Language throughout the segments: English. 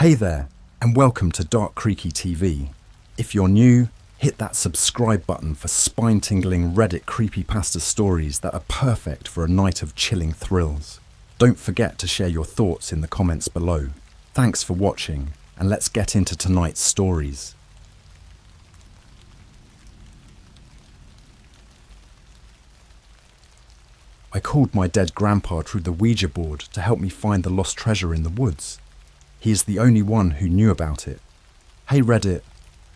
Hey there, and welcome to Dark Creaky TV. If you're new, hit that subscribe button for spine-tingling Reddit creepypasta stories that are perfect for a night of chilling thrills. Don't forget to share your thoughts in the comments below. Thanks for watching, and let's get into tonight's stories. I called my dead grandpa through the Ouija board to help me find the lost treasure in the woods. He is the only one who knew about it. Hey Reddit,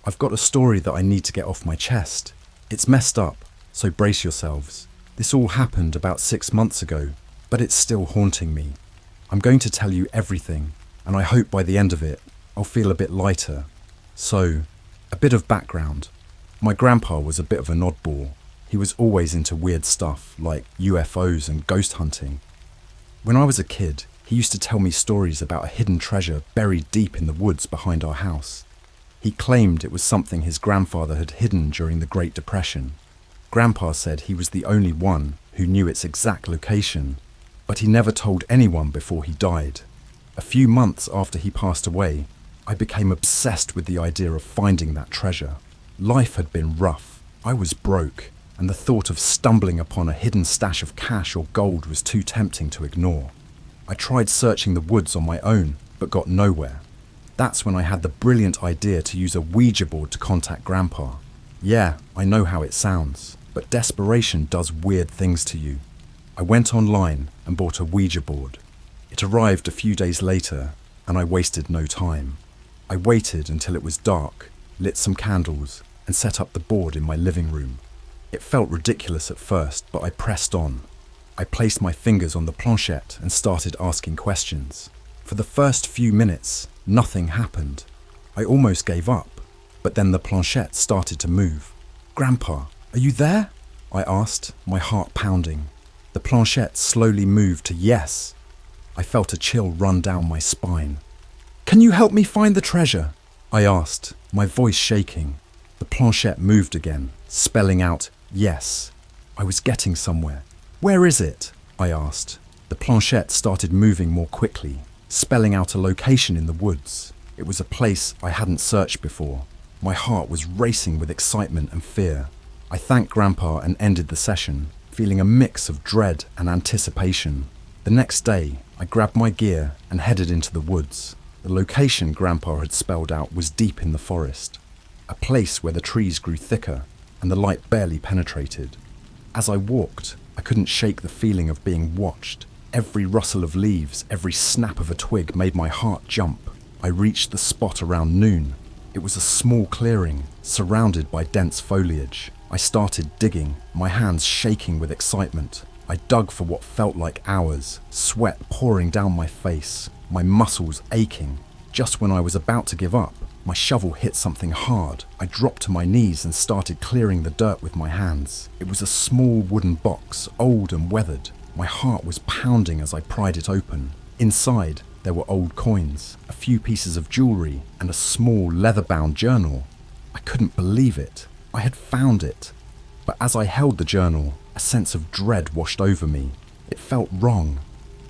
I've got a story that I need to get off my chest. It's messed up, so brace yourselves. This all happened about 6 months ago, but it's still haunting me. I'm going to tell you everything, and I hope by the end of it, I'll feel a bit lighter. So, a bit of background. My grandpa was a bit of an oddball. He was always into weird stuff, like UFOs and ghost hunting. When I was a kid, he used to tell me stories about a hidden treasure buried deep in the woods behind our house. He claimed it was something his grandfather had hidden during the Great Depression. Grandpa said he was the only one who knew its exact location, but he never told anyone before he died. A few months after he passed away, I became obsessed with the idea of finding that treasure. Life had been rough. I was broke, and the thought of stumbling upon a hidden stash of cash or gold was too tempting to ignore. I tried searching the woods on my own, but got nowhere. That's when I had the brilliant idea to use a Ouija board to contact Grandpa. Yeah, I know how it sounds, but desperation does weird things to you. I went online and bought a Ouija board. It arrived a few days later, and I wasted no time. I waited until it was dark, lit some candles, and set up the board in my living room. It felt ridiculous at first, but I pressed on. I placed my fingers on the planchette and started asking questions. For the first few minutes, nothing happened. I almost gave up, but then the planchette started to move. "Grandpa, are you there?" I asked, my heart pounding. The planchette slowly moved to yes. I felt a chill run down my spine. "Can you help me find the treasure?" I asked, my voice shaking. The planchette moved again, spelling out yes. I was getting somewhere. "Where is it?" I asked. The planchette started moving more quickly, spelling out a location in the woods. It was a place I hadn't searched before. My heart was racing with excitement and fear. I thanked Grandpa and ended the session, feeling a mix of dread and anticipation. The next day, I grabbed my gear and headed into the woods. The location Grandpa had spelled out was deep in the forest, a place where the trees grew thicker and the light barely penetrated. As I walked, I couldn't shake the feeling of being watched. Every rustle of leaves, every snap of a twig made my heart jump. I reached the spot around noon. It was a small clearing, surrounded by dense foliage. I started digging, my hands shaking with excitement. I dug for what felt like hours, sweat pouring down my face, my muscles aching. Just when I was about to give up, my shovel hit something hard. I dropped to my knees and started clearing the dirt with my hands. It was a small wooden box, old and weathered. My heart was pounding as I pried it open. Inside, there were old coins, a few pieces of jewelry, and a small leather-bound journal. I couldn't believe it. I had found it. But as I held the journal, a sense of dread washed over me. It felt wrong.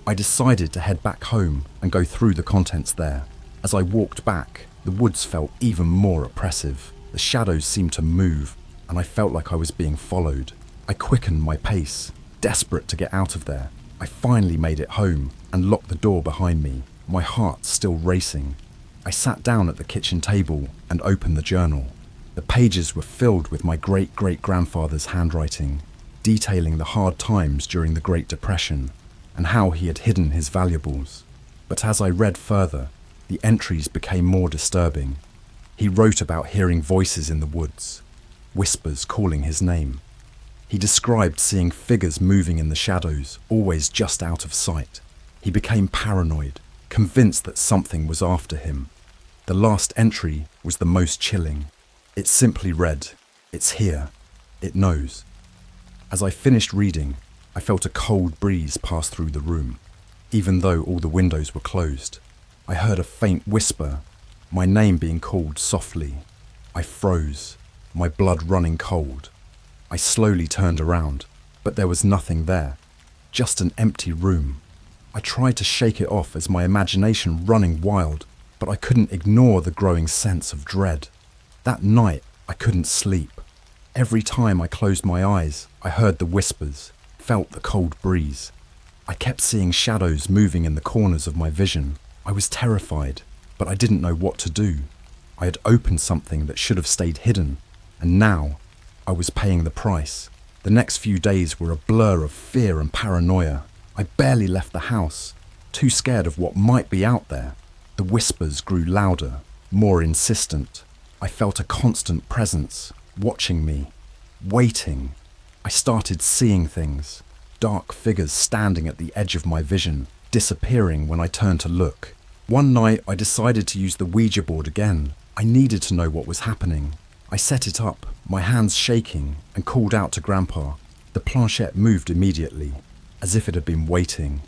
I decided to head back home and go through the contents there. As I walked back, the woods felt even more oppressive. The shadows seemed to move, and I felt like I was being followed. I quickened my pace, desperate to get out of there. I finally made it home and locked the door behind me, my heart still racing. I sat down at the kitchen table and opened the journal. The pages were filled with my great-great-grandfather's handwriting, detailing the hard times during the Great Depression and how he had hidden his valuables. But as I read further, the entries became more disturbing. He wrote about hearing voices in the woods, whispers calling his name. He described seeing figures moving in the shadows, always just out of sight. He became paranoid, convinced that something was after him. The last entry was the most chilling. It simply read, "It's here. It knows." As I finished reading, I felt a cold breeze pass through the room, even though all the windows were closed. I heard a faint whisper, my name being called softly. I froze, my blood running cold. I slowly turned around, but there was nothing there, just an empty room. I tried to shake it off as my imagination running wild. but I couldn't ignore the growing sense of dread. That night, I couldn't sleep. Every time I closed my eyes, I heard the whispers, felt the cold breeze. I kept seeing shadows moving in the corners of my vision. I was terrified, but I didn't know what to do. I had opened something that should have stayed hidden, and now I was paying the price. The next few days were a blur of fear and paranoia. I barely left the house, too scared of what might be out there. The whispers grew louder, more insistent. I felt a constant presence, watching me, waiting. I started seeing things, dark figures standing at the edge of my vision, disappearing when I turned to look. One night I decided to use the Ouija board again. I needed to know what was happening. I set it up, my hands shaking, and called out to Grandpa. The planchette moved immediately, as if it had been waiting.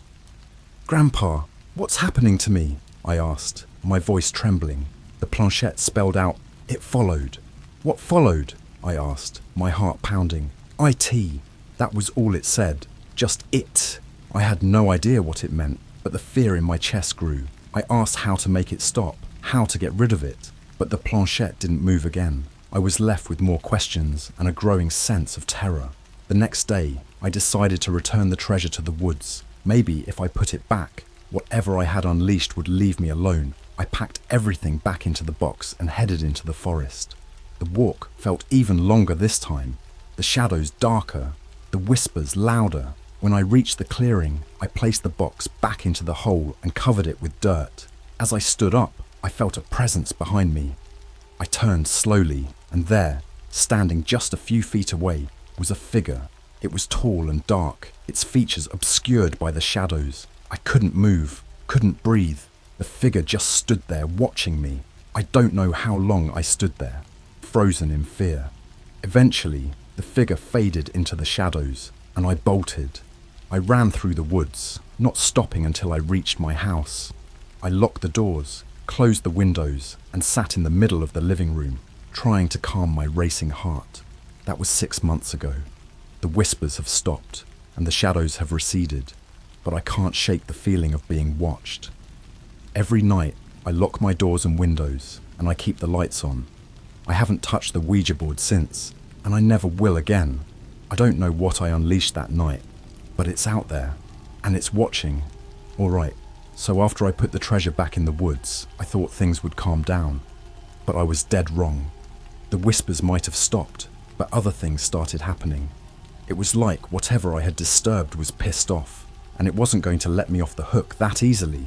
"Grandpa, what's happening to me?" I asked, my voice trembling. The planchette spelled out, "It followed." "What followed?" I asked, my heart pounding. "IT." That was all it said, just it. I had no idea what it meant, but the fear in my chest grew. I asked how to make it stop, how to get rid of it, but the planchette didn't move again. I was left with more questions and a growing sense of terror. The next day, I decided to return the treasure to the woods. Maybe if I put it back, whatever I had unleashed would leave me alone. I packed everything back into the box and headed into the forest. The walk felt even longer this time, the shadows darker, the whispers louder. When I reached the clearing, I placed the box back into the hole and covered it with dirt. As I stood up, I felt a presence behind me. I turned slowly, and there, standing just a few feet away, was a figure. It was tall and dark, its features obscured by the shadows. I couldn't move, couldn't breathe. The figure just stood there watching me. I don't know how long I stood there, frozen in fear. Eventually, the figure faded into the shadows, and I bolted. I ran through the woods, not stopping until I reached my house. I locked the doors, closed the windows, and sat in the middle of the living room, trying to calm my racing heart. That was 6 months ago. The whispers have stopped, and the shadows have receded, but I can't shake the feeling of being watched. Every night, I lock my doors and windows, and I keep the lights on. I haven't touched the Ouija board since, and I never will again. I don't know what I unleashed that night, but it's out there, and it's watching. All right, so after I put the treasure back in the woods, I thought things would calm down, but I was dead wrong. The whispers might have stopped, but other things started happening. It was like whatever I had disturbed was pissed off, and it wasn't going to let me off the hook that easily.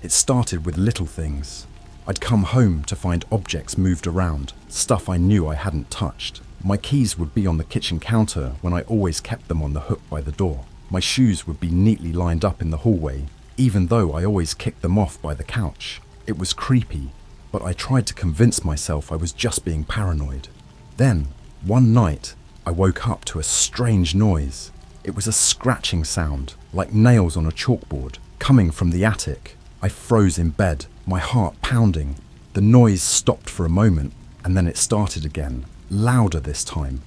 It started with little things. I'd come home to find objects moved around, stuff I knew I hadn't touched. My keys would be on the kitchen counter when I always kept them on the hook by the door. My shoes would be neatly lined up in the hallway, even though I always kicked them off by the couch. It was creepy, but I tried to convince myself I was just being paranoid. Then, one night, I woke up to a strange noise. It was a scratching sound, like nails on a chalkboard, coming from the attic. I froze in bed, my heart pounding. The noise stopped for a moment, and then it started again, louder this time.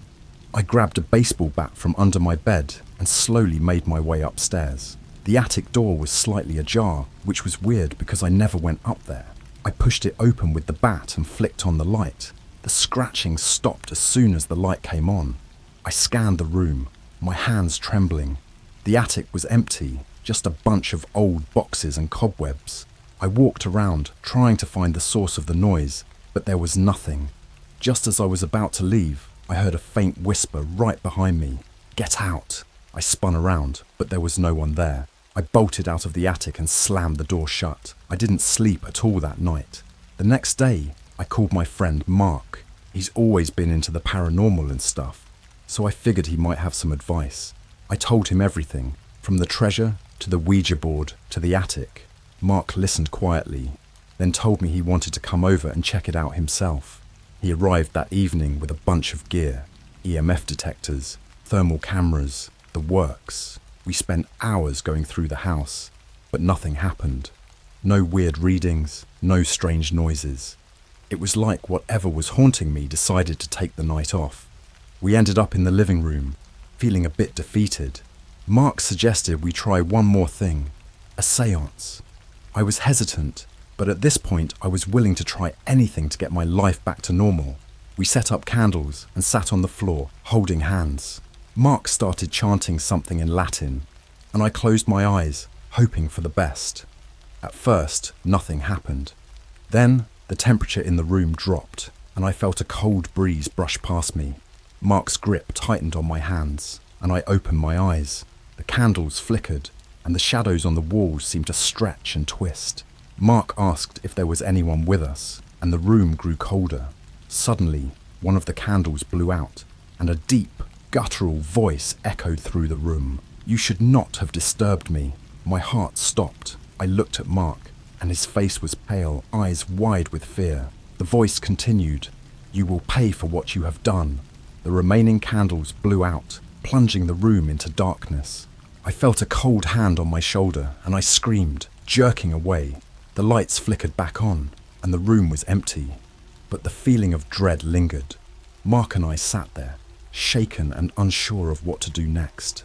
I grabbed a baseball bat from under my bed and slowly made my way upstairs. The attic door was slightly ajar, which was weird because I never went up there. I pushed it open with the bat and flicked on the light. The scratching stopped as soon as the light came on. I scanned the room, my hands trembling. The attic was empty, just a bunch of old boxes and cobwebs. I walked around, trying to find the source of the noise, but there was nothing. Just as I was about to leave, I heard a faint whisper right behind me. "Get out!" I spun around, but there was no one there. I bolted out of the attic and slammed the door shut. I didn't sleep at all that night. The next day, I called my friend Mark. He's always been into the paranormal and stuff, so I figured he might have some advice. I told him everything, from the treasure to the Ouija board to the attic. Mark listened quietly, then told me he wanted to come over and check it out himself. He arrived that evening with a bunch of gear, EMF detectors, thermal cameras, the works. We spent hours going through the house, but nothing happened. No weird readings, no strange noises. It was like whatever was haunting me decided to take the night off. We ended up in the living room, feeling a bit defeated. Mark suggested we try one more thing, a séance. I was hesitant, But at this point, I was willing to try anything to get my life back to normal. We set up candles and sat on the floor, holding hands. Mark started chanting something in Latin, and I closed my eyes, hoping for the best. At first, nothing happened. Then, the temperature in the room dropped, and I felt a cold breeze brush past me. Mark's grip tightened on my hands, and I opened my eyes. The candles flickered, and the shadows on the walls seemed to stretch and twist. Mark asked if there was anyone with us, and the room grew colder. Suddenly, one of the candles blew out, and a deep, guttural voice echoed through the room. "You should not have disturbed me." My heart stopped. I looked at Mark, and his face was pale, eyes wide with fear. The voice continued, "You will pay for what you have done." The remaining candles blew out, plunging the room into darkness. I felt a cold hand on my shoulder, and I screamed, jerking away. The lights flickered back on, and the room was empty. But the feeling of dread lingered. Mark and I sat there, shaken and unsure of what to do next.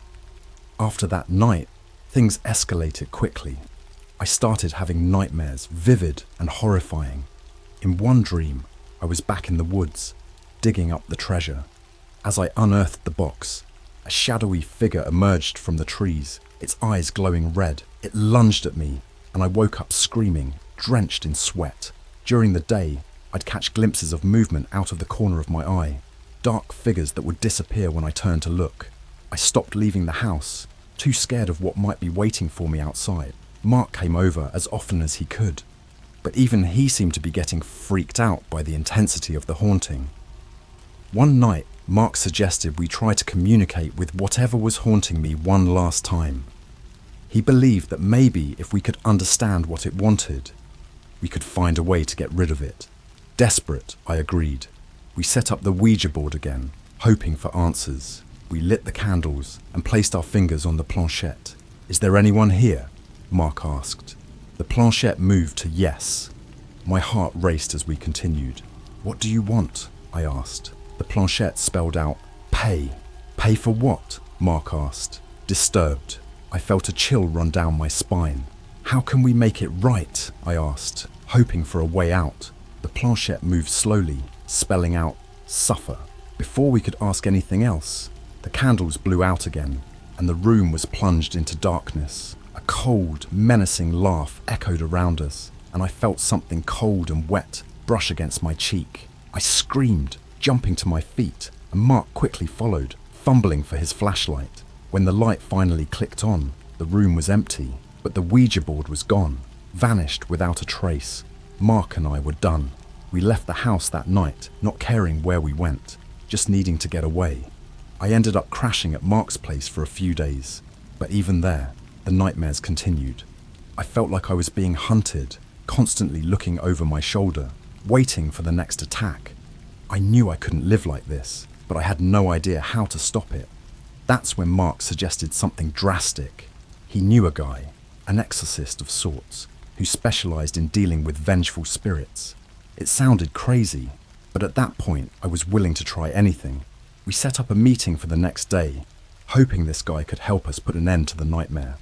After that night, things escalated quickly. I started having nightmares, vivid and horrifying. In one dream, I was back in the woods, digging up the treasure. As I unearthed the box, a shadowy figure emerged from the trees, its eyes glowing red. It lunged at me, and I woke up screaming, drenched in sweat. During the day, I'd catch glimpses of movement out of the corner of my eye, dark figures that would disappear when I turned to look. I stopped leaving the house, too scared of what might be waiting for me outside. Mark came over as often as he could, but even he seemed to be getting freaked out by the intensity of the haunting. One night, Mark suggested we try to communicate with whatever was haunting me one last time. He believed that maybe if we could understand what it wanted, we could find a way to get rid of it. Desperate, I agreed. We set up the Ouija board again, hoping for answers. We lit the candles and placed our fingers on the planchette. "Is there anyone here?" Mark asked. The planchette moved to yes. My heart raced as we continued. "What do you want?" I asked. The planchette spelled out, "Pay." "Pay for what?" Mark asked. Disturbed, I felt a chill run down my spine. "How can we make it right?" I asked, hoping for a way out. The planchette moved slowly, spelling out, "Suffer." Before we could ask anything else, the candles blew out again, and the room was plunged into darkness. A cold, menacing laugh echoed around us, and I felt something cold and wet brush against my cheek. I screamed, jumping to my feet, and Mark quickly followed, fumbling for his flashlight. When the light finally clicked on, the room was empty, but the Ouija board was gone, vanished without a trace. Mark and I were done. We left the house that night, not caring where we went, just needing to get away. I ended up crashing at Mark's place for a few days, but even there, the nightmares continued. I felt like I was being hunted, constantly looking over my shoulder, waiting for the next attack. I knew I couldn't live like this, but I had no idea how to stop it. That's when Mark suggested something drastic. He knew a guy, an exorcist of sorts, who specialized in dealing with vengeful spirits. It sounded crazy, but at that point I was willing to try anything. We set up a meeting for the next day, hoping this guy could help us put an end to the nightmare.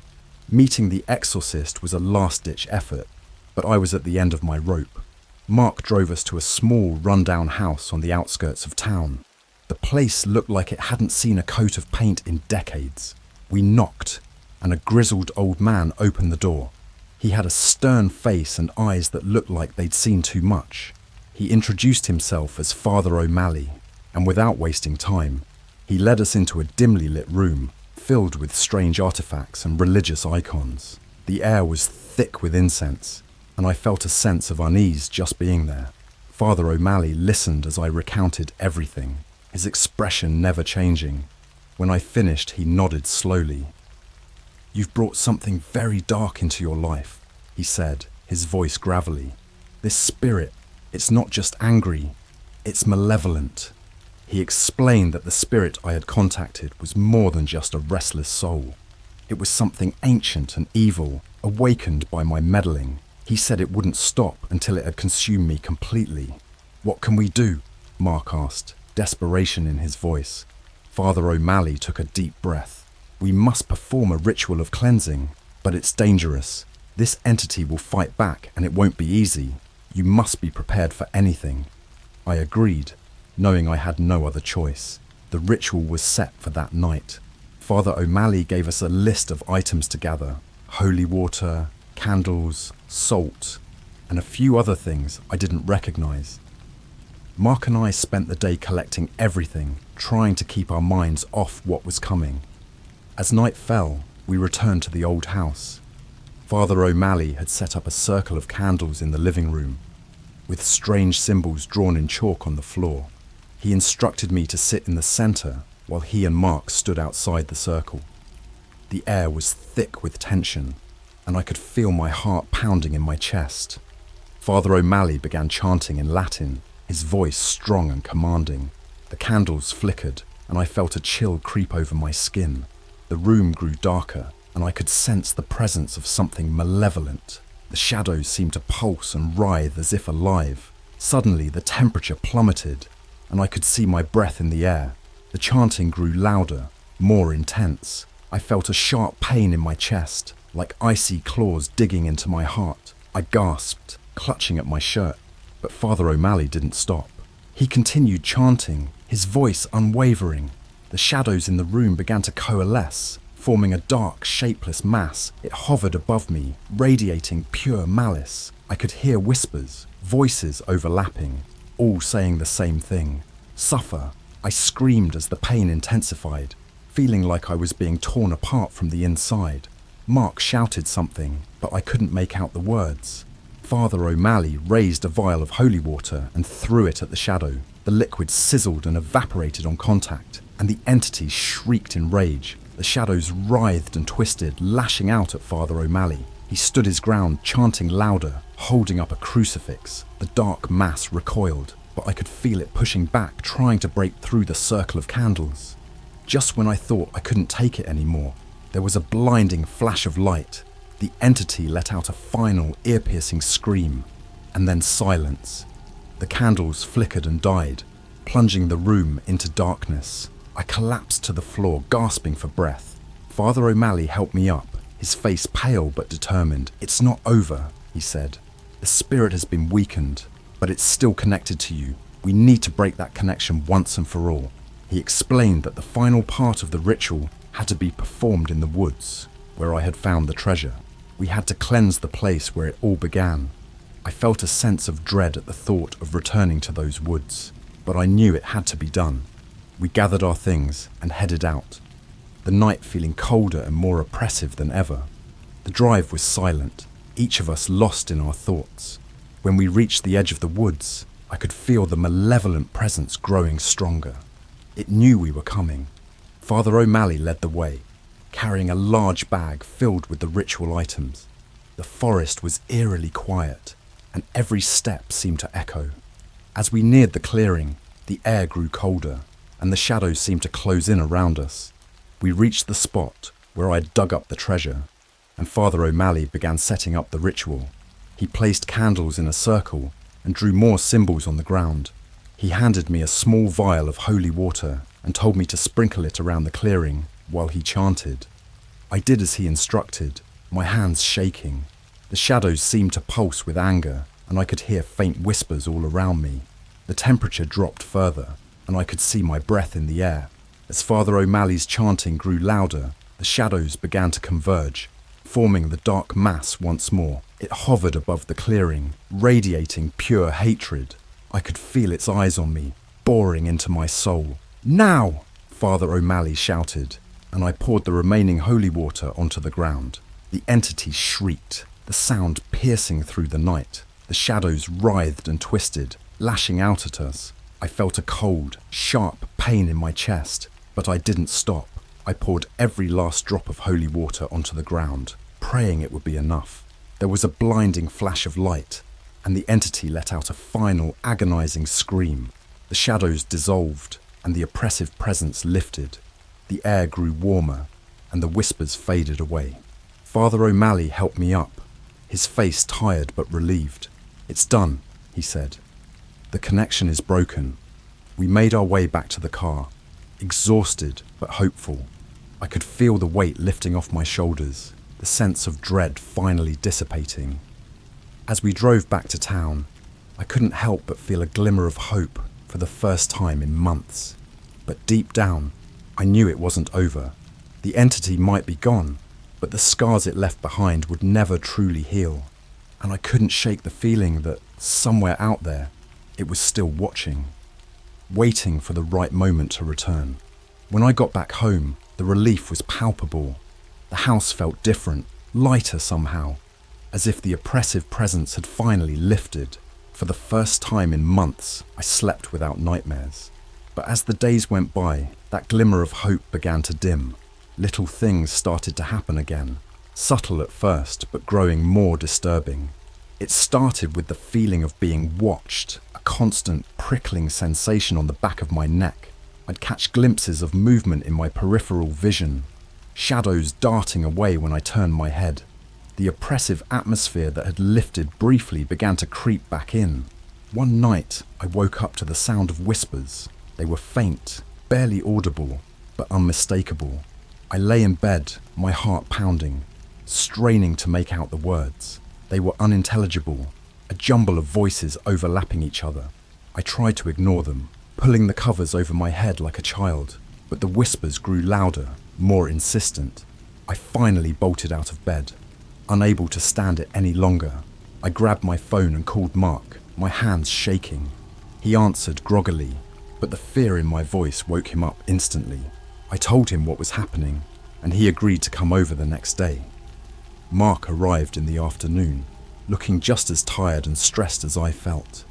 Meeting the exorcist was a last-ditch effort, but I was at the end of my rope. Mark drove us to a small, run-down house on the outskirts of town. The place looked like it hadn't seen a coat of paint in decades. We knocked, and a grizzled old man opened the door. He had a stern face and eyes that looked like they'd seen too much. He introduced himself as Father O'Malley, and without wasting time, he led us into a dimly lit room, filled with strange artifacts and religious icons. The air was thick with incense, and I felt a sense of unease just being there. Father O'Malley listened as I recounted everything, his expression never changing. When I finished, he nodded slowly. "You've brought something very dark into your life," he said, his voice gravelly. "This spirit, it's not just angry, it's malevolent." He explained that the spirit I had contacted was more than just a restless soul. It was something ancient and evil, awakened by my meddling. He said it wouldn't stop until it had consumed me completely. "What can we do?" Mark asked, desperation in his voice. Father O'Malley took a deep breath. "We must perform a ritual of cleansing, but it's dangerous. This entity will fight back and it won't be easy. You must be prepared for anything. I agreed, knowing I had no other choice. The ritual was set for that night. Father O'Malley gave us a list of items to gather: holy water, candles, salt, and a few other things I didn't recognize. Mark and I spent the day collecting everything, trying to keep our minds off what was coming. As night fell, we returned to the old house. Father O'Malley had set up a circle of candles in the living room, with strange symbols drawn in chalk on the floor. He instructed me to sit in the center while he and Mark stood outside the circle. The air was thick with tension, and I could feel my heart pounding in my chest. Father O'Malley began chanting in Latin, his voice strong and commanding. The candles flickered, and I felt a chill creep over my skin. The room grew darker, and I could sense the presence of something malevolent. The shadows seemed to pulse and writhe as if alive. Suddenly, the temperature plummeted, and I could see my breath in the air. The chanting grew louder, more intense. I felt a sharp pain in my chest, like icy claws digging into my heart. I gasped, clutching at my shirt, but Father O'Malley didn't stop. He continued chanting, his voice unwavering. The shadows in the room began to coalesce, forming a dark, shapeless mass. It hovered above me, radiating pure malice. I could hear whispers, voices overlapping, all saying the same thing: suffer. I screamed as the pain intensified, feeling like I was being torn apart from the inside. Mark shouted something, but I couldn't make out the words. Father O'Malley raised a vial of holy water and threw it at the shadow. The liquid sizzled and evaporated on contact, and the entity shrieked in rage. The shadows writhed and twisted, lashing out at Father O'Malley. He stood his ground, chanting louder, holding up a crucifix. The dark mass recoiled, but I could feel it pushing back, trying to break through the circle of candles. Just when I thought I couldn't take it anymore, there was a blinding flash of light. The entity let out a final, ear-piercing scream, and then silence. The candles flickered and died, plunging the room into darkness. I collapsed to the floor, gasping for breath. Father O'Malley helped me up, his face pale but determined. "It's not over," he said. "The spirit has been weakened, but it's still connected to you. We need to break that connection once and for all." He explained that the final part of the ritual had to be performed in the woods, where I had found the treasure. We had to cleanse the place where it all began. I felt a sense of dread at the thought of returning to those woods, but I knew it had to be done. We gathered our things and headed out, the night feeling colder and more oppressive than ever. The drive was silent, each of us lost in our thoughts. When we reached the edge of the woods, I could feel the malevolent presence growing stronger. It knew we were coming. Father O'Malley led the way, carrying a large bag filled with the ritual items. The forest was eerily quiet, and every step seemed to echo. As we neared the clearing, the air grew colder, and the shadows seemed to close in around us. We reached the spot where I had dug up the treasure, and Father O'Malley began setting up the ritual. He placed candles in a circle and drew more symbols on the ground. He handed me a small vial of holy water and told me to sprinkle it around the clearing while he chanted. I did as he instructed, my hands shaking. The shadows seemed to pulse with anger, and I could hear faint whispers all around me. The temperature dropped further, and I could see my breath in the air. As Father O'Malley's chanting grew louder, the shadows began to converge, forming the dark mass once more. It hovered above the clearing, radiating pure hatred. I could feel its eyes on me, boring into my soul. "Now!" Father O'Malley shouted, and I poured the remaining holy water onto the ground. The entity shrieked, the sound piercing through the night. The shadows writhed and twisted, lashing out at us. I felt a cold, sharp pain in my chest, but I didn't stop. I poured every last drop of holy water onto the ground, praying it would be enough. There was a blinding flash of light, and the entity let out a final, agonizing scream. The shadows dissolved, and the oppressive presence lifted. The air grew warmer, and the whispers faded away. Father O'Malley helped me up, his face tired but relieved. "It's done," he said. "The connection is broken." We made our way back to the car, exhausted but hopeful. I could feel the weight lifting off my shoulders. The the sense of dread finally dissipating. As we drove back to town, I couldn't help but feel a glimmer of hope for the first time in months. But deep down, I knew it wasn't over. The entity might be gone, but the scars it left behind would never truly heal. And I couldn't shake the feeling that somewhere out there, it was still watching, waiting for the right moment to return. When I got back home, the relief was palpable. The house felt different, lighter somehow, as if the oppressive presence had finally lifted. For the first time in months, I slept without nightmares. But as the days went by, that glimmer of hope began to dim. Little things started to happen again, subtle at first, but growing more disturbing. It started with the feeling of being watched, a constant prickling sensation on the back of my neck. I'd catch glimpses of movement in my peripheral vision, shadows darting away when I turned my head. The oppressive atmosphere that had lifted briefly began to creep back in. One night, I woke up to the sound of whispers. They were faint, barely audible, but unmistakable. I lay in bed, my heart pounding, straining to make out the words. They were unintelligible, a jumble of voices overlapping each other. I tried to ignore them, pulling the covers over my head like a child, but the whispers grew louder, more insistent. I finally bolted out of bed. Unable to stand it any longer, I grabbed my phone and called Mark, my hands shaking. He answered groggily, but the fear in my voice woke him up instantly. I told him what was happening, and he agreed to come over the next day. Mark arrived in the afternoon, looking just as tired and stressed as I felt.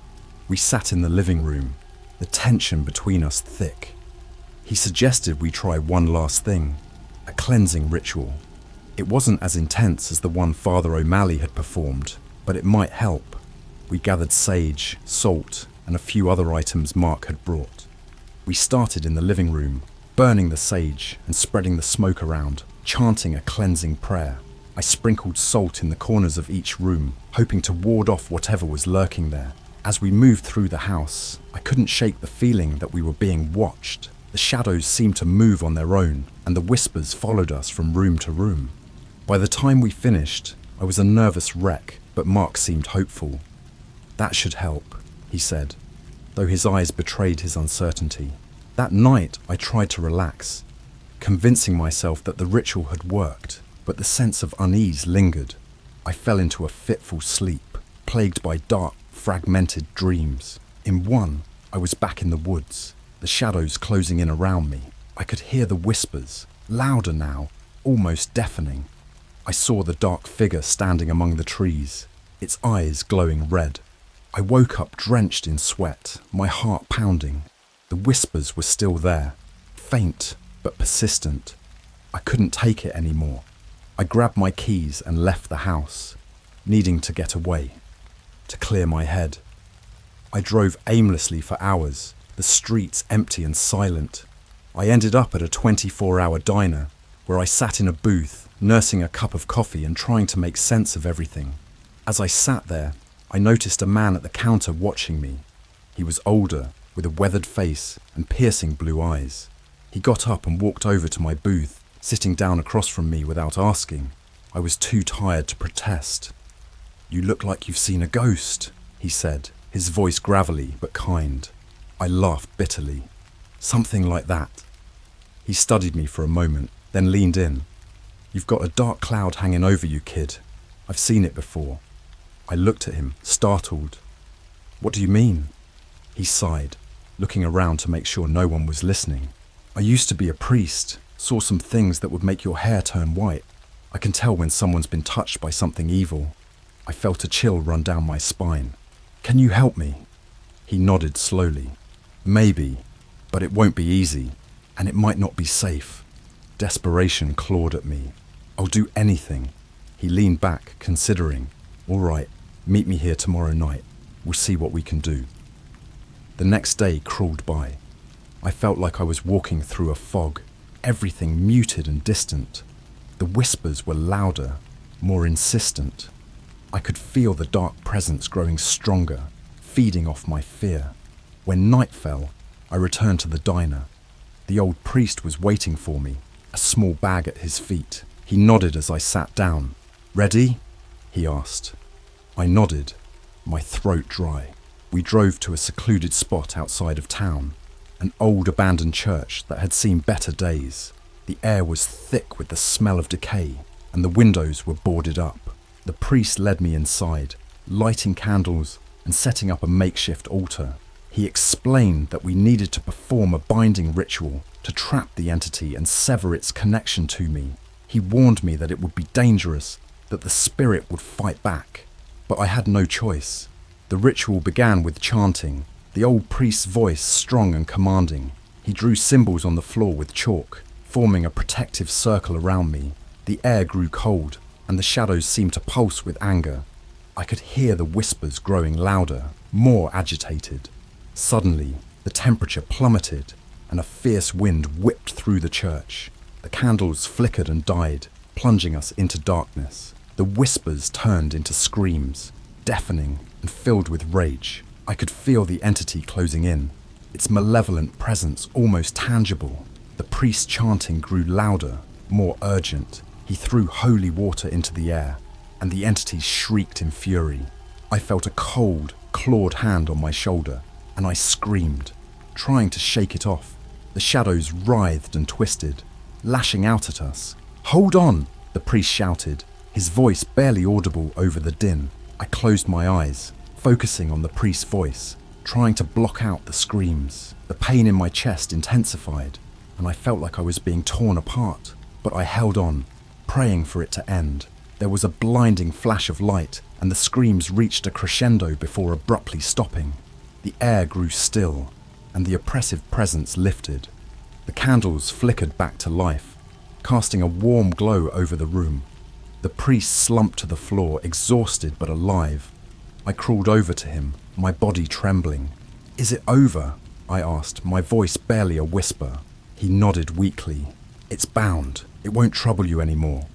We sat in the living room, the tension between us thick. He suggested we try one last thing, a cleansing ritual. It wasn't as intense as the one Father O'Malley had performed, but it might help. We gathered sage, salt, and a few other items Mark had brought. We started in the living room, burning the sage and spreading the smoke around, chanting a cleansing prayer. I sprinkled salt in the corners of each room, hoping to ward off whatever was lurking there. As we moved through the house, I couldn't shake the feeling that we were being watched. The shadows seemed to move on their own, and the whispers followed us from room to room. By the time we finished, I was a nervous wreck, but Mark seemed hopeful. "That should help," he said, though his eyes betrayed his uncertainty. That night, I tried to relax, convincing myself that the ritual had worked, but the sense of unease lingered. I fell into a fitful sleep, plagued by dark, fragmented dreams. In one, I was back in the woods, the shadows closing in around me. I could hear the whispers, louder now, almost deafening. I saw the dark figure standing among the trees, its eyes glowing red. I woke up drenched in sweat, my heart pounding. The whispers were still there, faint but persistent. I couldn't take it anymore. I grabbed my keys and left the house, needing to get away, to clear my head. I drove aimlessly for hours, the streets empty and silent. I ended up at a 24-hour diner, where I sat in a booth, nursing a cup of coffee and trying to make sense of everything. As I sat there, I noticed a man at the counter watching me. He was older, with a weathered face and piercing blue eyes. He got up and walked over to my booth, sitting down across from me without asking. I was too tired to protest. "You look like you've seen a ghost," he said, his voice gravelly but kind. I laughed bitterly. "Something like that." He studied me for a moment, then leaned in. "You've got a dark cloud hanging over you, kid. I've seen it before." I looked at him, startled. "What do you mean?" He sighed, looking around to make sure no one was listening. "I used to be a priest, saw some things that would make your hair turn white. I can tell when someone's been touched by something evil." I felt a chill run down my spine. "Can you help me?" He nodded slowly. "Maybe, but it won't be easy, and it might not be safe." Desperation clawed at me. "I'll do anything." He leaned back, considering. "All right, meet me here tomorrow night. We'll see what we can do." The next day crawled by. I felt like I was walking through a fog, everything muted and distant. The whispers were louder, more insistent. I could feel the dark presence growing stronger, feeding off my fear. When night fell, I returned to the diner. The old priest was waiting for me, a small bag at his feet. He nodded as I sat down. "Ready?" he asked. I nodded, my throat dry. We drove to a secluded spot outside of town, an old abandoned church that had seen better days. The air was thick with the smell of decay, and the windows were boarded up. The priest led me inside, lighting candles and setting up a makeshift altar. He explained that we needed to perform a binding ritual to trap the entity and sever its connection to me. He warned me that it would be dangerous, that the spirit would fight back. But I had no choice. The ritual began with chanting, the old priest's voice strong and commanding. He drew symbols on the floor with chalk, forming a protective circle around me. The air grew cold, and the shadows seemed to pulse with anger. I could hear the whispers growing louder, more agitated. Suddenly, the temperature plummeted, and a fierce wind whipped through the church. The candles flickered and died, plunging us into darkness. The whispers turned into screams, deafening and filled with rage. I could feel the entity closing in, its malevolent presence almost tangible. The priest chanting grew louder, more urgent. He threw holy water into the air, and the entity shrieked in fury. I felt a cold, clawed hand on my shoulder, and I screamed, trying to shake it off. The shadows writhed and twisted, lashing out at us. "Hold on!" the priest shouted, his voice barely audible over the din. I closed my eyes, focusing on the priest's voice, trying to block out the screams. The pain in my chest intensified, and I felt like I was being torn apart. But I held on, praying for it to end. There was a blinding flash of light, and the screams reached a crescendo before abruptly stopping. The air grew still, and the oppressive presence lifted. The candles flickered back to life, casting a warm glow over the room. The priest slumped to the floor, exhausted but alive. I crawled over to him, my body trembling. "Is it over?" I asked, my voice barely a whisper. He nodded weakly. "It's bound. It won't trouble you anymore."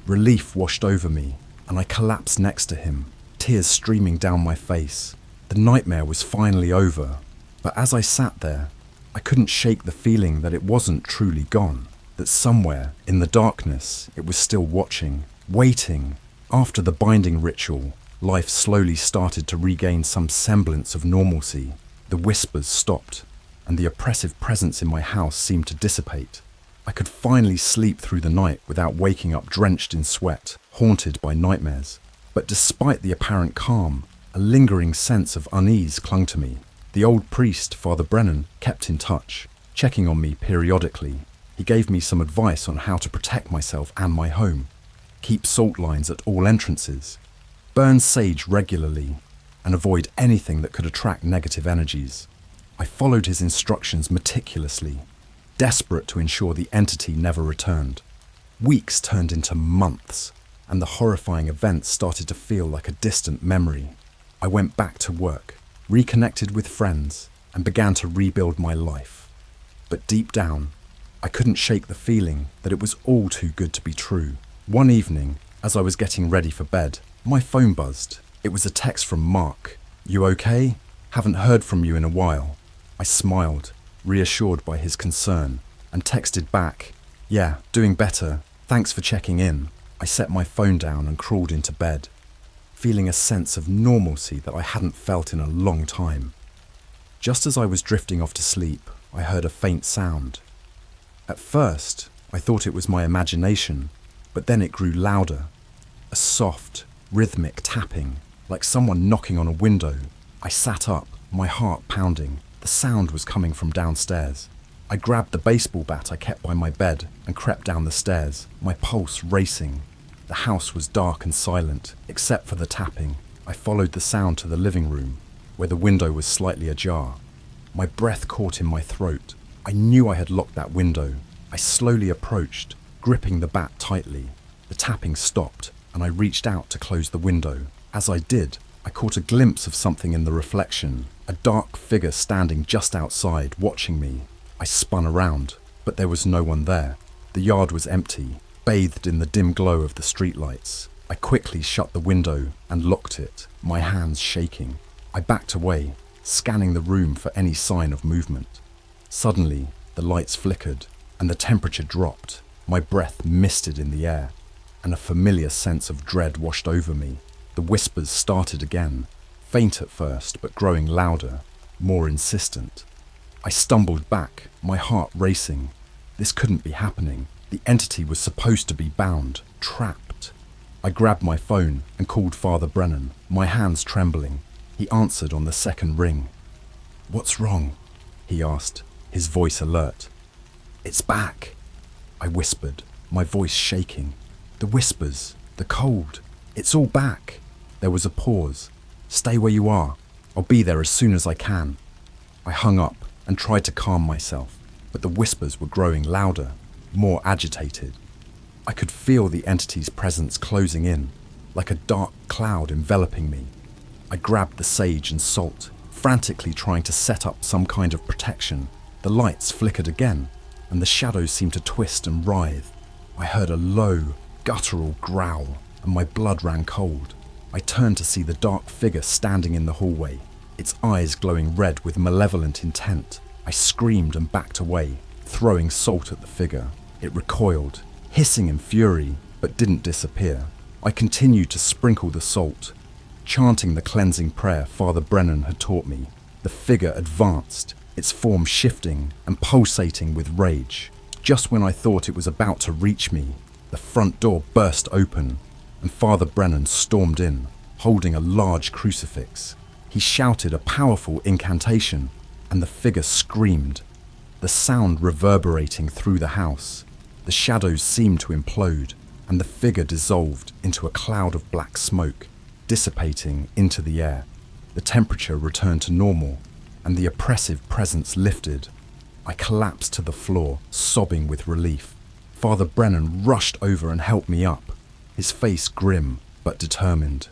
Relief washed over me, and I collapsed next to him, tears streaming down my face. The nightmare was finally over. But as I sat there, I couldn't shake the feeling that it wasn't truly gone, that somewhere in the darkness it was still watching, waiting. After the binding ritual, life slowly started to regain some semblance of normalcy. The whispers stopped, and the oppressive presence in my house seemed to dissipate. I could finally sleep through the night without waking up drenched in sweat, haunted by nightmares. But despite the apparent calm, a lingering sense of unease clung to me. The old priest, Father Brennan, kept in touch, checking on me periodically. He gave me some advice on how to protect myself and my home. Keep salt lines at all entrances, burn sage regularly, and avoid anything that could attract negative energies. I followed his instructions meticulously, desperate to ensure the entity never returned. Weeks turned into months, and the horrifying events started to feel like a distant memory. I went back to work, reconnected with friends, and began to rebuild my life. But deep down, I couldn't shake the feeling that it was all too good to be true. One evening, as I was getting ready for bed, my phone buzzed. It was a text from Mark. "You okay? Haven't heard from you in a while." I smiled, reassured by his concern, and texted back, "Yeah, doing better. Thanks for checking in." I set my phone down and crawled into bed, feeling a sense of normalcy that I hadn't felt in a long time. Just as I was drifting off to sleep, I heard a faint sound. At first, I thought it was my imagination, but then it grew louder. A soft, rhythmic tapping, like someone knocking on a window. I sat up, my heart pounding. The sound was coming from downstairs. I grabbed the baseball bat I kept by my bed and crept down the stairs, my pulse racing. The house was dark and silent, except for the tapping. I followed the sound to the living room, where the window was slightly ajar. My breath caught in my throat. I knew I had locked that window. I slowly approached, gripping the bat tightly. The tapping stopped, and I reached out to close the window. As I did, I caught a glimpse of something in the reflection, a dark figure standing just outside, watching me. I spun around, but there was no one there. The yard was empty, bathed in the dim glow of the streetlights. I quickly shut the window and locked it, my hands shaking. I backed away, scanning the room for any sign of movement. Suddenly, the lights flickered, and the temperature dropped. My breath misted in the air, and a familiar sense of dread washed over me. The whispers started again, faint at first, but growing louder, more insistent. I stumbled back, my heart racing. This couldn't be happening. The entity was supposed to be bound, trapped. I grabbed my phone and called Father Brennan, my hands trembling. He answered on the second ring. "What's wrong?" he asked, his voice alert. "It's back," I whispered, my voice shaking. "The whispers, the cold, it's all back." There was a pause. "Stay where you are. I'll be there as soon as I can." I hung up and tried to calm myself, but the whispers were growing louder, more agitated. I could feel the entity's presence closing in, like a dark cloud enveloping me. I grabbed the sage and salt, frantically trying to set up some kind of protection. The lights flickered again, and the shadows seemed to twist and writhe. I heard a low, guttural growl, and my blood ran cold. I turned to see the dark figure standing in the hallway, its eyes glowing red with malevolent intent. I screamed and backed away, throwing salt at the figure. It recoiled, hissing in fury, but didn't disappear. I continued to sprinkle the salt, chanting the cleansing prayer Father Brennan had taught me. The figure advanced, its form shifting and pulsating with rage. Just when I thought it was about to reach me, the front door burst open, and Father Brennan stormed in, holding a large crucifix. He shouted a powerful incantation, and the figure screamed, the sound reverberating through the house. The shadows seemed to implode, and the figure dissolved into a cloud of black smoke, dissipating into the air. The temperature returned to normal, and the oppressive presence lifted. I collapsed to the floor, sobbing with relief. Father Brennan rushed over and helped me up, his face grim but determined.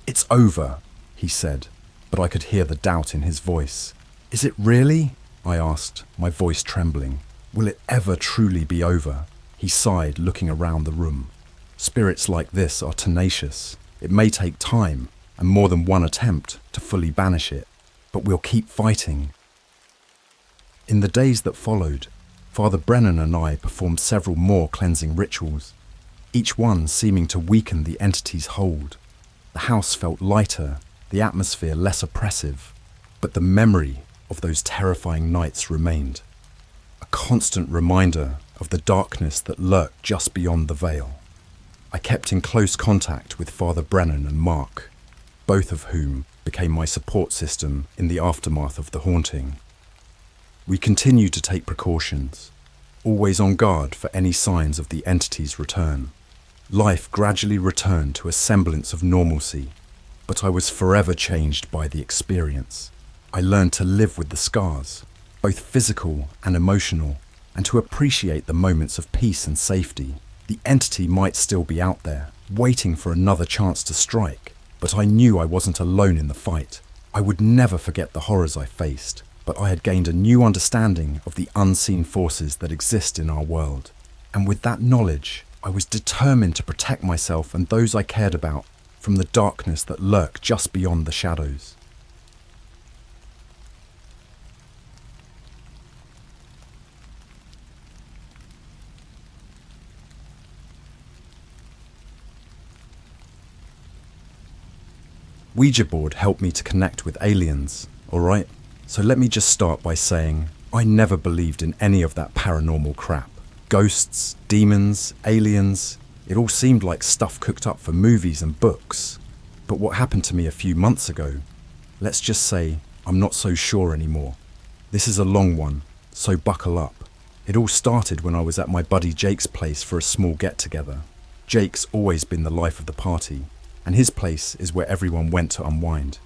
"It's over," he said, but I could hear the doubt in his voice. "Is it really?" I asked, my voice trembling. "Will it ever truly be over?" He sighed, looking around the room. "Spirits like this are tenacious. It may take time, and more than one attempt, to fully banish it, but we'll keep fighting." In the days that followed, Father Brennan and I performed several more cleansing rituals, each one seeming to weaken the entity's hold. The house felt lighter, the atmosphere less oppressive, but the memory of those terrifying nights remained. A constant reminder of the darkness that lurked just beyond the veil. I kept in close contact with Father Brennan and Mark, both of whom became my support system in the aftermath of the haunting. We continued to take precautions, always on guard for any signs of the entity's return. Life gradually returned to a semblance of normalcy, but I was forever changed by the experience. I learned to live with the scars, both physical and emotional, and to appreciate the moments of peace and safety. The entity might still be out there, waiting for another chance to strike, but I knew I wasn't alone in the fight. I would never forget the horrors I faced, but I had gained a new understanding of the unseen forces that exist in our world. And with that knowledge, I was determined to protect myself and those I cared about from the darkness that lurked just beyond the shadows. Ouija board helped me to connect with aliens, alright? So let me just start by saying, I never believed in any of that paranormal crap. Ghosts, demons, aliens, it all seemed like stuff cooked up for movies and books. But what happened to me a few months ago, let's just say I'm not so sure anymore. This is a long one, so buckle up. It all started when I was at my buddy Jake's place for a small get-together. Jake's always been the life of the party, and his place is where everyone went to unwind.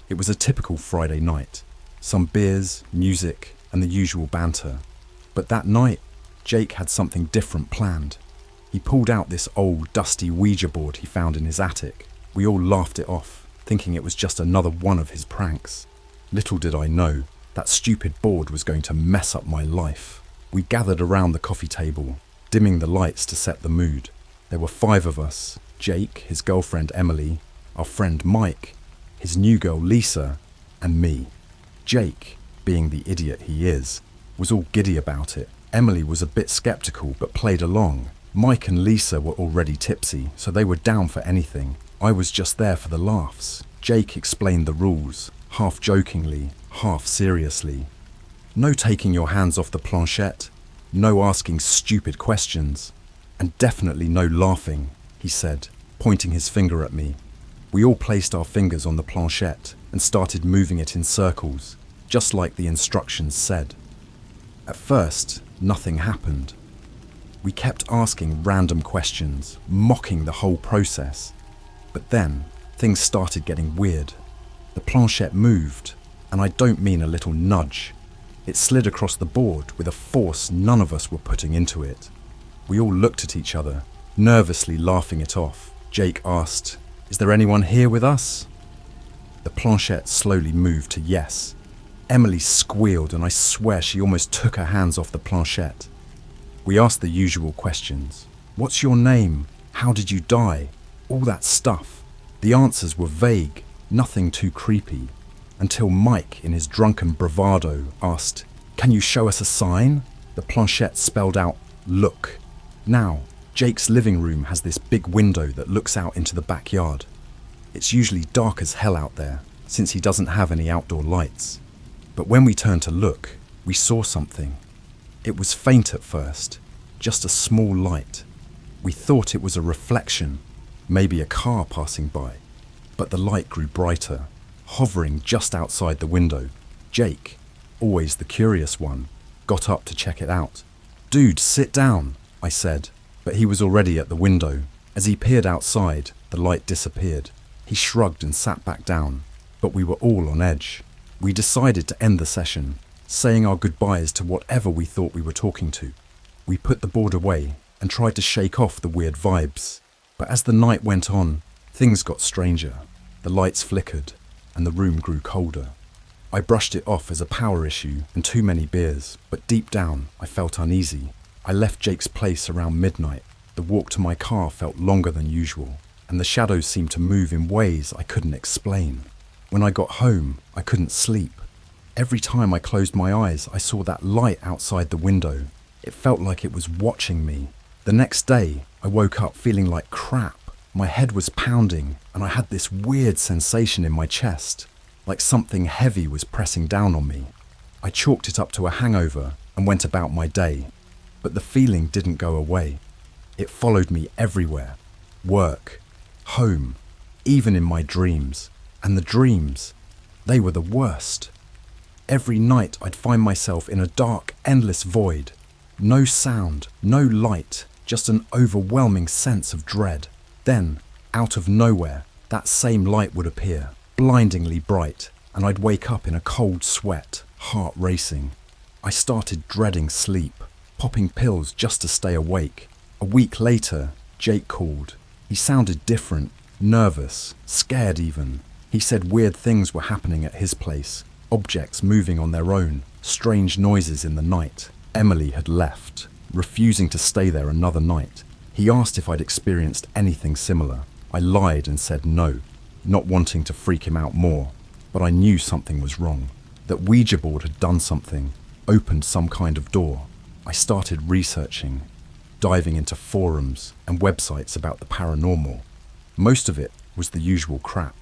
It was a typical Friday night. Some beers, music, and the usual banter. But that night, Jake had something different planned. He pulled out this old, dusty Ouija board he found in his attic. We all laughed it off, thinking it was just another one of his pranks. Little did I know, that stupid board was going to mess up my life. We gathered around the coffee table, dimming the lights to set the mood. There were 5 of us: Jake, his girlfriend Emily, our friend Mike, his new girl Lisa, and me. Jake, being the idiot he is, was all giddy about it, Emily was a bit skeptical but played along. Mike and Lisa were already tipsy, so they were down for anything. I was just there for the laughs. Jake explained the rules, half jokingly, half seriously. No taking your hands off the planchette, no asking stupid questions, and definitely no laughing, he said, pointing his finger at me. We all placed our fingers on the planchette and started moving it in circles, just like the instructions said. At first, nothing happened. We kept asking random questions, mocking the whole process. But then, things started getting weird. The planchette moved, and I don't mean a little nudge. It slid across the board with a force none of us were putting into it. We all looked at each other, nervously laughing it off. Jake asked, "Is there anyone here with us?" The planchette slowly moved to yes. Emily squealed, and I swear she almost took her hands off the planchette. We asked the usual questions. What's your name? How did you die? All that stuff. The answers were vague, nothing too creepy, until Mike, in his drunken bravado, asked, "Can you show us a sign?" The planchette spelled out, "Look." Now, Jake's living room has this big window that looks out into the backyard. It's usually dark as hell out there, since he doesn't have any outdoor lights. But when we turned to look, we saw something. It was faint at first, just a small light. We thought it was a reflection, maybe a car passing by. But the light grew brighter, hovering just outside the window. Jake, always the curious one, got up to check it out. "Dude, sit down," I said, but he was already at the window. As he peered outside, the light disappeared. He shrugged and sat back down, but we were all on edge. We decided to end the session, saying our goodbyes to whatever we thought we were talking to. We put the board away and tried to shake off the weird vibes. But as the night went on, things got stranger. The lights flickered, and the room grew colder. I brushed it off as a power issue and too many beers, but deep down, I felt uneasy. I left Jake's place around midnight. The walk to my car felt longer than usual, and the shadows seemed to move in ways I couldn't explain. When I got home, I couldn't sleep. Every time I closed my eyes, I saw that light outside the window. It felt like it was watching me. The next day, I woke up feeling like crap. My head was pounding, and I had this weird sensation in my chest, like something heavy was pressing down on me. I chalked it up to a hangover and went about my day. But the feeling didn't go away. It followed me everywhere. Work, home, even in my dreams. And the dreams, they were the worst. Every night I'd find myself in a dark, endless void. No sound, no light, just an overwhelming sense of dread. Then, out of nowhere, that same light would appear, blindingly bright, and I'd wake up in a cold sweat, heart racing. I started dreading sleep, popping pills just to stay awake. A week later, Jake called. He sounded different, nervous, scared even. He said weird things were happening at his place, objects moving on their own, strange noises in the night. Emily had left, refusing to stay there another night. He asked if I'd experienced anything similar. I lied and said no, not wanting to freak him out more, but I knew something was wrong. That Ouija board had done something, opened some kind of door. I started researching, diving into forums and websites about the paranormal. Most of it was the usual crap.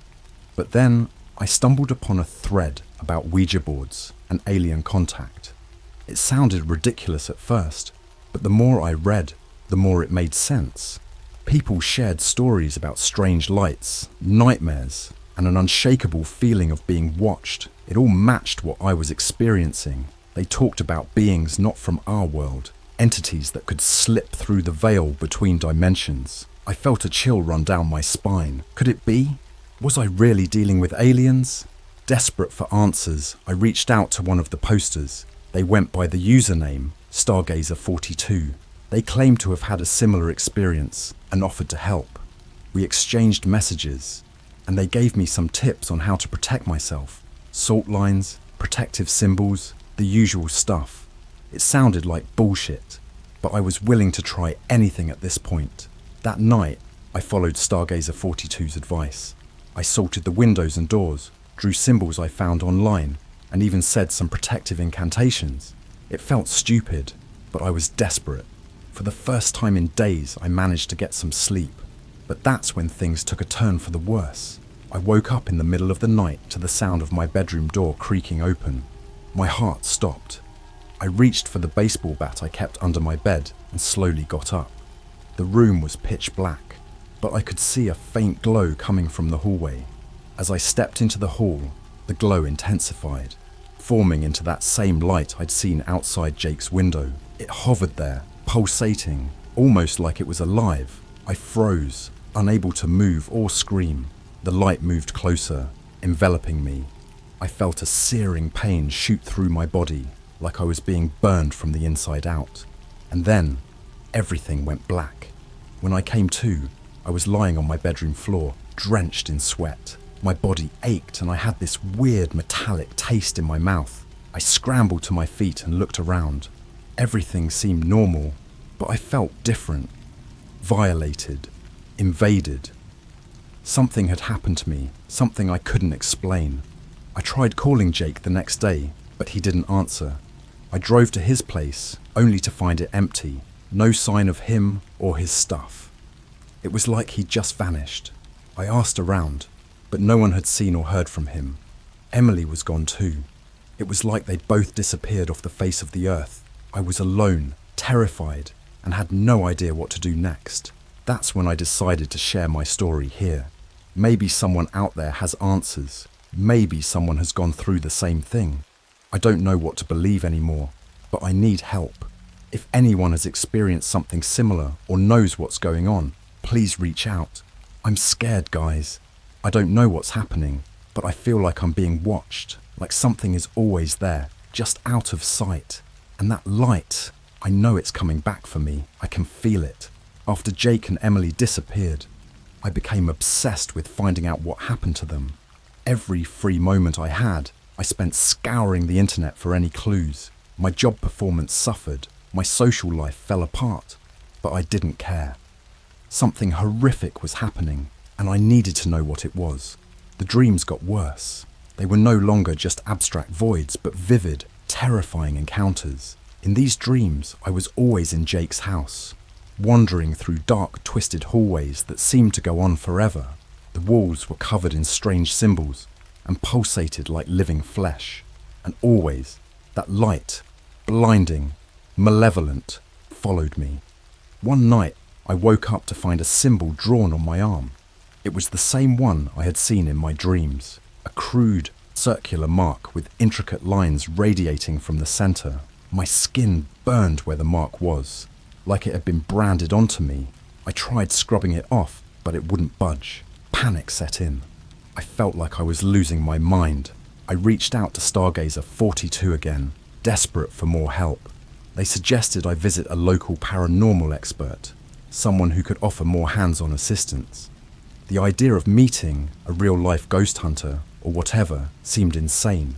But then I stumbled upon a thread about Ouija boards and alien contact. It sounded ridiculous at first, but the more I read, the more it made sense. People shared stories about strange lights, nightmares, and an unshakable feeling of being watched. It all matched what I was experiencing. They talked about beings not from our world, entities that could slip through the veil between dimensions. I felt a chill run down my spine. Could it be? Was I really dealing with aliens? Desperate for answers, I reached out to one of the posters. They went by the username Stargazer42. They claimed to have had a similar experience and offered to help. We exchanged messages, and they gave me some tips on how to protect myself. Salt lines, protective symbols, the usual stuff. It sounded like bullshit, but I was willing to try anything at this point. That night, I followed Stargazer42's advice. I salted the windows and doors, drew symbols I found online, and even said some protective incantations. It felt stupid, but I was desperate. For the first time in days, I managed to get some sleep. But that's when things took a turn for the worse. I woke up in the middle of the night to the sound of my bedroom door creaking open. My heart stopped. I reached for the baseball bat I kept under my bed and slowly got up. The room was pitch black, but I could see a faint glow coming from the hallway. As I stepped into the hall, the glow intensified, forming into that same light I'd seen outside Jake's window. It hovered there, pulsating, almost like it was alive. I froze, unable to move or scream. The light moved closer, enveloping me. I felt a searing pain shoot through my body, like I was being burned from the inside out. And then, everything went black. When I came to, I was lying on my bedroom floor, drenched in sweat. My body ached and I had this weird metallic taste in my mouth. I scrambled to my feet and looked around. Everything seemed normal, but I felt different. Violated, invaded. Something had happened to me, something I couldn't explain. I tried calling Jake the next day, but he didn't answer. I drove to his place, only to find it empty. No sign of him or his stuff. It was like he'd just vanished. I asked around, but no one had seen or heard from him. Emily was gone too. It was like they'd both disappeared off the face of the earth. I was alone, terrified, and had no idea what to do next. That's when I decided to share my story here. Maybe someone out there has answers. Maybe someone has gone through the same thing. I don't know what to believe anymore, but I need help. If anyone has experienced something similar or knows what's going on, please reach out. I'm scared, guys. I don't know what's happening, but I feel like I'm being watched, like something is always there, just out of sight. And that light, I know it's coming back for me. I can feel it. After Jake and Emily disappeared, I became obsessed with finding out what happened to them. Every free moment I had, I spent scouring the internet for any clues. My job performance suffered. My social life fell apart, but I didn't care. Something horrific was happening, and I needed to know what it was. The dreams got worse. They were no longer just abstract voids, but vivid, terrifying encounters. In these dreams, I was always in Jake's house, wandering through dark, twisted hallways that seemed to go on forever. The walls were covered in strange symbols and pulsated like living flesh. And always, that light, blinding, malevolent, followed me. One night, I woke up to find a symbol drawn on my arm. It was the same one I had seen in my dreams, a crude, circular mark with intricate lines radiating from the center. My skin burned where the mark was, like it had been branded onto me. I tried scrubbing it off, but it wouldn't budge. Panic set in. I felt like I was losing my mind. I reached out to Stargazer 42 again, desperate for more help. They suggested I visit a local paranormal expert, someone who could offer more hands-on assistance. The idea of meeting a real-life ghost hunter or whatever seemed insane,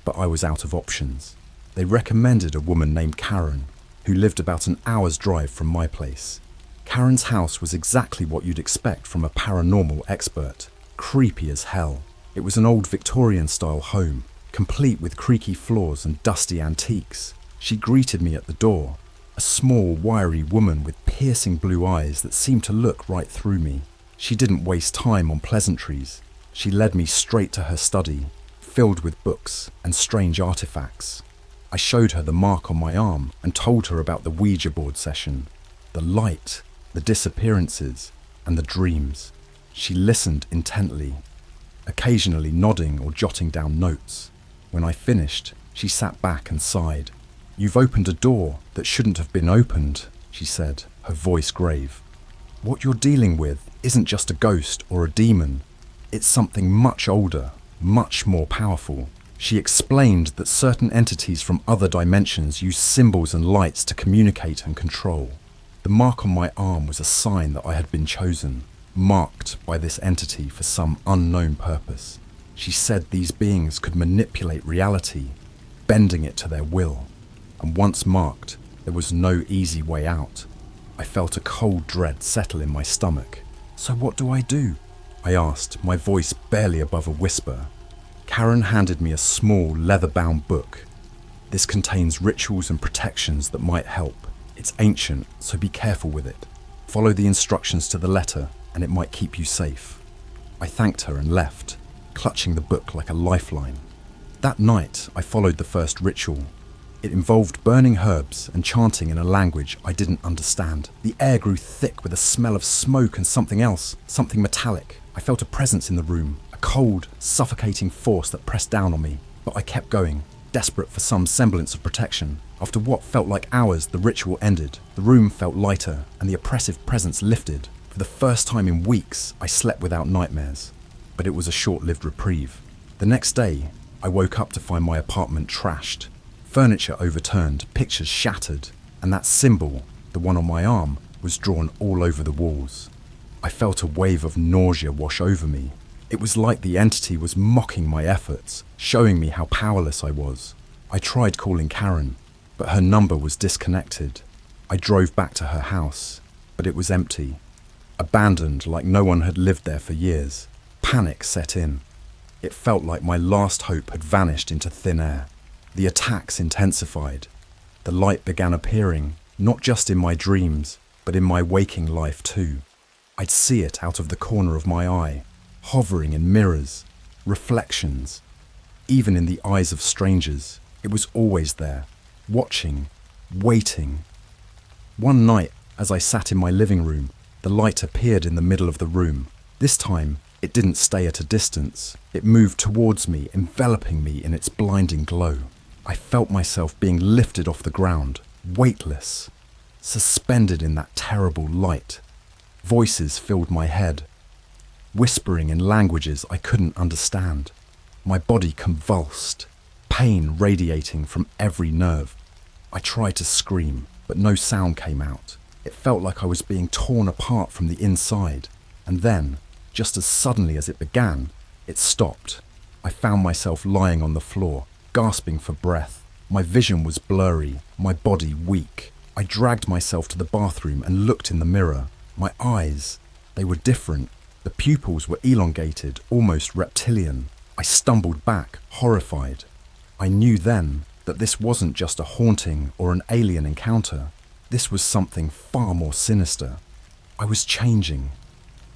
but I was out of options. They recommended a woman named Karen, who lived about an hour's drive from my place. Karen's house was exactly what you'd expect from a paranormal expert, creepy as hell. It was an old Victorian-style home, complete with creaky floors and dusty antiques. She greeted me at the door, a small, wiry woman with piercing blue eyes that seemed to look right through me. She didn't waste time on pleasantries. She led me straight to her study, filled with books and strange artifacts. I showed her the mark on my arm and told her about the Ouija board session, the light, the disappearances, and the dreams. She listened intently, occasionally nodding or jotting down notes. When I finished, she sat back and sighed. "You've opened a door that shouldn't have been opened," she said, her voice grave. "What you're dealing with isn't just a ghost or a demon. It's something much older, much more powerful." She explained that certain entities from other dimensions use symbols and lights to communicate and control. The mark on my arm was a sign that I had been chosen, marked by this entity for some unknown purpose. She said these beings could manipulate reality, bending it to their will. And once marked, there was no easy way out. I felt a cold dread settle in my stomach. "So what do I do?" I asked, my voice barely above a whisper. Karen handed me a small, leather-bound book. This contains rituals and protections that might help. It's ancient, so be careful with it. Follow the instructions to the letter, and it might keep you safe." I thanked her and left, clutching the book like a lifeline. That night, I followed the first ritual. It involved burning herbs and chanting in a language I didn't understand. The air grew thick with a smell of smoke and something else, something metallic. I felt a presence in the room, a cold, suffocating force that pressed down on me. But I kept going, desperate for some semblance of protection. After what felt like hours, the ritual ended. The room felt lighter, and the oppressive presence lifted. For the first time in weeks, I slept without nightmares. But it was a short-lived reprieve. The next day, I woke up to find my apartment trashed. Furniture overturned, pictures shattered, and that symbol, the one on my arm, was drawn all over the walls. I felt a wave of nausea wash over me. It was like the entity was mocking my efforts, showing me how powerless I was. I tried calling Karen, but her number was disconnected. I drove back to her house, but it was empty. Abandoned like no one had lived there for years. Panic set in. It felt like my last hope had vanished into thin air. The attacks intensified. The light began appearing, not just in my dreams, but in my waking life too. I'd see it out of the corner of my eye, hovering in mirrors, reflections. Even in the eyes of strangers, it was always there, watching, waiting. One night, as I sat in my living room, the light appeared in the middle of the room. This time, it didn't stay at a distance. It moved towards me, enveloping me in its blinding glow. I felt myself being lifted off the ground, weightless, suspended in that terrible light. Voices filled my head, whispering in languages I couldn't understand. My body convulsed, pain radiating from every nerve. I tried to scream, but no sound came out. It felt like I was being torn apart from the inside. And then, just as suddenly as it began, it stopped. I found myself lying on the floor, gasping for breath. My vision was blurry, my body weak. I dragged myself to the bathroom and looked in the mirror. My eyes, they were different. The pupils were elongated, almost reptilian. I stumbled back, horrified. I knew then that this wasn't just a haunting or an alien encounter. This was something far more sinister. I was changing,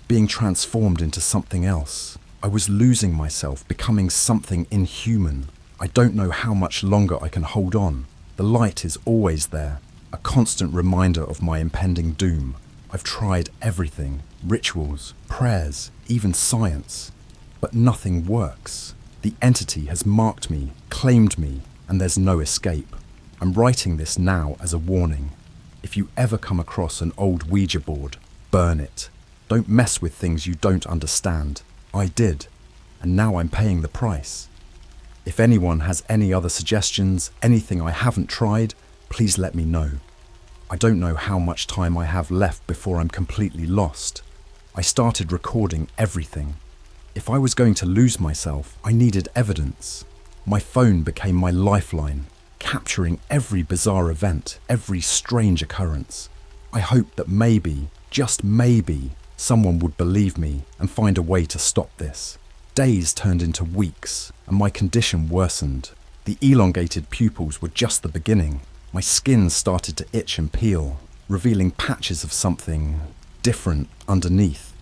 being transformed into something else. I was losing myself, becoming something inhuman. I don't know how much longer I can hold on. The light is always there, a constant reminder of my impending doom. I've tried everything, rituals, prayers, even science, but nothing works. The entity has marked me, claimed me, and there's no escape. I'm writing this now as a warning. If you ever come across an old Ouija board, burn it. Don't mess with things you don't understand. I did, and now I'm paying the price. If anyone has any other suggestions, anything I haven't tried, please let me know. I don't know how much time I have left before I'm completely lost. I started recording everything. If I was going to lose myself, I needed evidence. My phone became my lifeline, capturing every bizarre event, every strange occurrence. I hoped that maybe, just maybe, someone would believe me and find a way to stop this. Days turned into weeks, and my condition worsened. The elongated pupils were just the beginning. My skin started to itch and peel, revealing patches of something different underneath.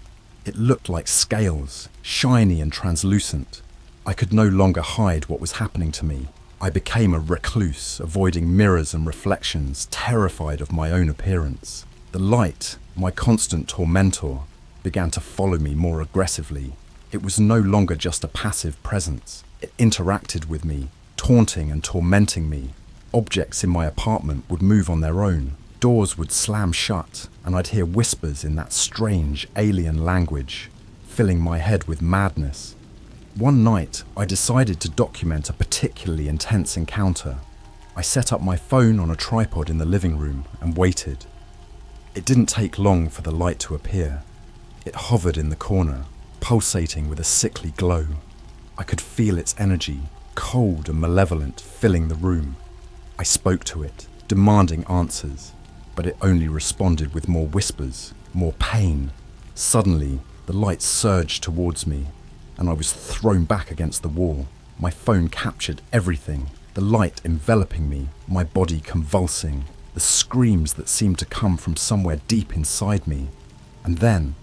It looked like scales, shiny and translucent. I could no longer hide what was happening to me. I became a recluse, avoiding mirrors and reflections, terrified of my own appearance. The light, my constant tormentor, began to follow me more aggressively. It was no longer just a passive presence. It interacted with me, taunting and tormenting me. Objects in my apartment would move on their own. Doors would slam shut, and I'd hear whispers in that strange alien language, filling my head with madness. One night, I decided to document a particularly intense encounter. I set up my phone on a tripod in the living room and waited. It didn't take long for the light to appear. It hovered in the corner, pulsating with a sickly glow. I could feel its energy, cold and malevolent, filling the room. I spoke to it, demanding answers, but it only responded with more whispers, more pain. Suddenly, the light surged towards me, and I was thrown back against the wall. My phone captured everything, the light enveloping me, my body convulsing, the screams that seemed to come from somewhere deep inside me. And then,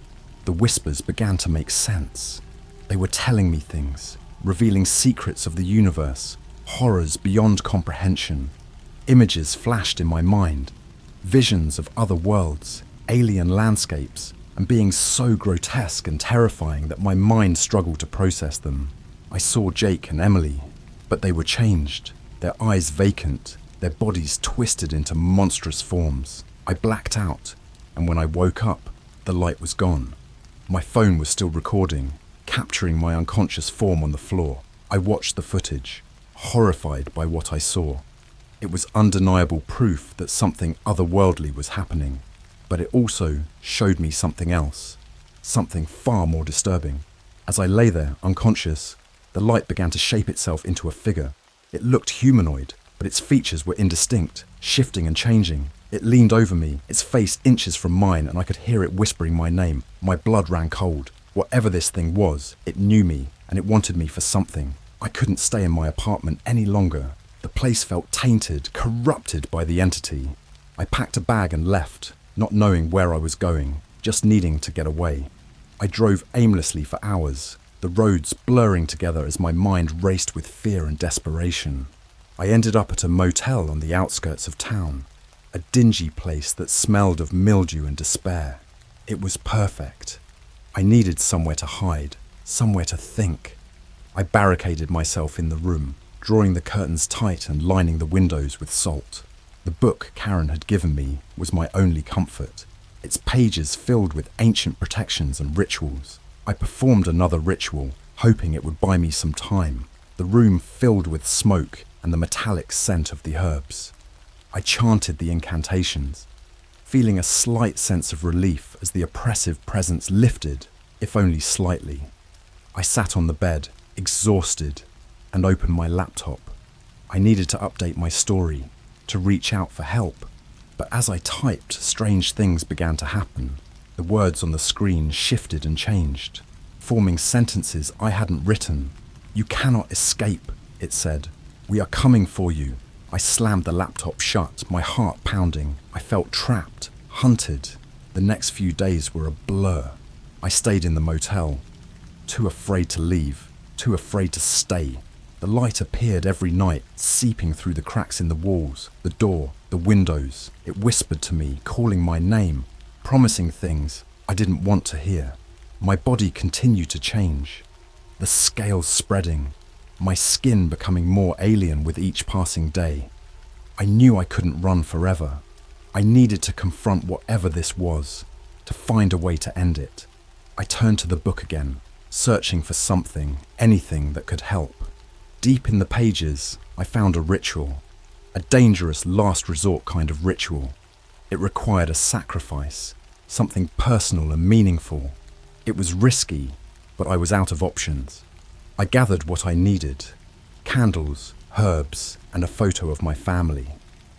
the whispers began to make sense. They were telling me things, revealing secrets of the universe, horrors beyond comprehension. Images flashed in my mind, visions of other worlds, alien landscapes, and beings so grotesque and terrifying that my mind struggled to process them. I saw Jake and Emily, but they were changed, their eyes vacant, their bodies twisted into monstrous forms. I blacked out, and when I woke up, the light was gone. My phone was still recording, capturing my unconscious form on the floor. I watched the footage, horrified by what I saw. It was undeniable proof that something otherworldly was happening, but it also showed me something else, something far more disturbing. As I lay there, unconscious, the light began to shape itself into a figure. It looked humanoid, but its features were indistinct, shifting and changing. It leaned over me, its face inches from mine, and I could hear it whispering my name. My blood ran cold. Whatever this thing was, it knew me, and it wanted me for something. I couldn't stay in my apartment any longer. The place felt tainted, corrupted by the entity. I packed a bag and left, not knowing where I was going, just needing to get away. I drove aimlessly for hours, the roads blurring together as my mind raced with fear and desperation. I ended up at a motel on the outskirts of town, a dingy place that smelled of mildew and despair. It was perfect. I needed somewhere to hide, somewhere to think. I barricaded myself in the room, drawing the curtains tight and lining the windows with salt. The book Karen had given me was my only comfort, its pages filled with ancient protections and rituals. I performed another ritual, hoping it would buy me some time. The room filled with smoke and the metallic scent of the herbs. I chanted the incantations, feeling a slight sense of relief as the oppressive presence lifted, if only slightly. I sat on the bed, exhausted, and opened my laptop. I needed to update my story, to reach out for help. But as I typed, strange things began to happen. The words on the screen shifted and changed, forming sentences I hadn't written. "You cannot escape," it said. "We are coming for you." I slammed the laptop shut, my heart pounding. I felt trapped, hunted. The next few days were a blur. I stayed in the motel, too afraid to leave, too afraid to stay. The light appeared every night, seeping through the cracks in the walls, the door, the windows. It whispered to me, calling my name, promising things I didn't want to hear. My body continued to change, the scales spreading, my skin becoming more alien with each passing day. I knew I couldn't run forever. I needed to confront whatever this was, to find a way to end it. I turned to the book again, searching for something, anything that could help. Deep in the pages, I found a ritual, a dangerous last resort kind of ritual. It required a sacrifice, something personal and meaningful. It was risky, but I was out of options. I gathered what I needed: candles, herbs, and a photo of my family.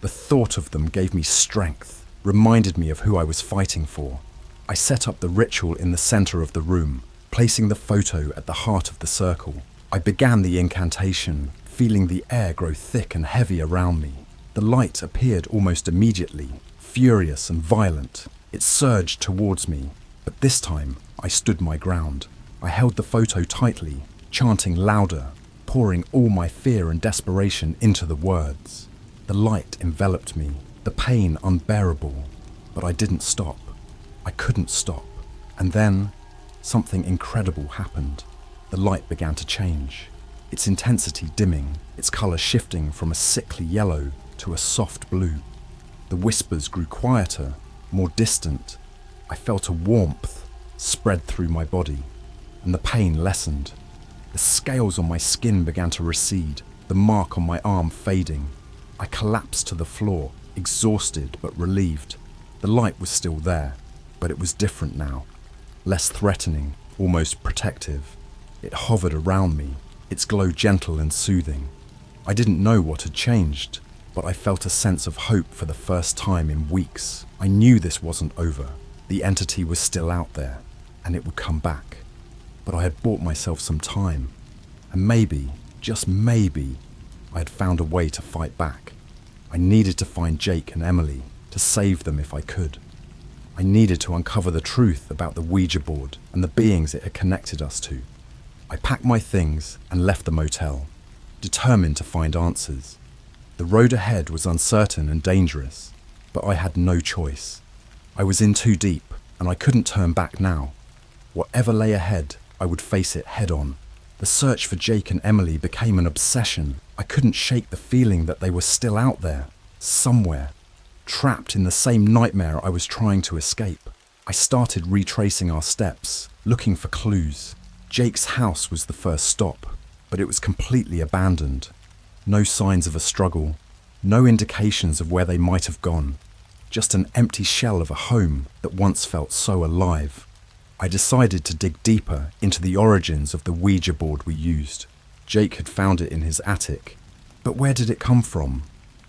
The thought of them gave me strength, reminded me of who I was fighting for. I set up the ritual in the center of the room, placing the photo at the heart of the circle. I began the incantation, feeling the air grow thick and heavy around me. The light appeared almost immediately, furious and violent. It surged towards me, but this time I stood my ground. I held the photo tightly, chanting louder, pouring all my fear and desperation into the words. The light enveloped me, the pain unbearable, but I didn't stop. I couldn't stop. And then something incredible happened. The light began to change, its intensity dimming, its color shifting from a sickly yellow to a soft blue. The whispers grew quieter, more distant. I felt a warmth spread through my body, and the pain lessened. The scales on my skin began to recede, the mark on my arm fading. I collapsed to the floor, exhausted but relieved. The light was still there, but it was different now, less threatening, almost protective. It hovered around me, its glow gentle and soothing. I didn't know what had changed, but I felt a sense of hope for the first time in weeks. I knew this wasn't over. The entity was still out there, and it would come back. But I had bought myself some time, and maybe, just maybe, I had found a way to fight back. I needed to find Jake and Emily, to save them if I could. I needed to uncover the truth about the Ouija board and the beings it had connected us to. I packed my things and left the motel, determined to find answers. The road ahead was uncertain and dangerous, but I had no choice. I was in too deep, and I couldn't turn back now. Whatever lay ahead, I would face it head on. The search for Jake and Emily became an obsession. I couldn't shake the feeling that they were still out there, somewhere, trapped in the same nightmare I was trying to escape. I started retracing our steps, looking for clues. Jake's house was the first stop, but it was completely abandoned. No signs of a struggle, no indications of where they might have gone. Just an empty shell of a home that once felt so alive. I decided to dig deeper into the origins of the Ouija board we used. Jake had found it in his attic, but where did it come from?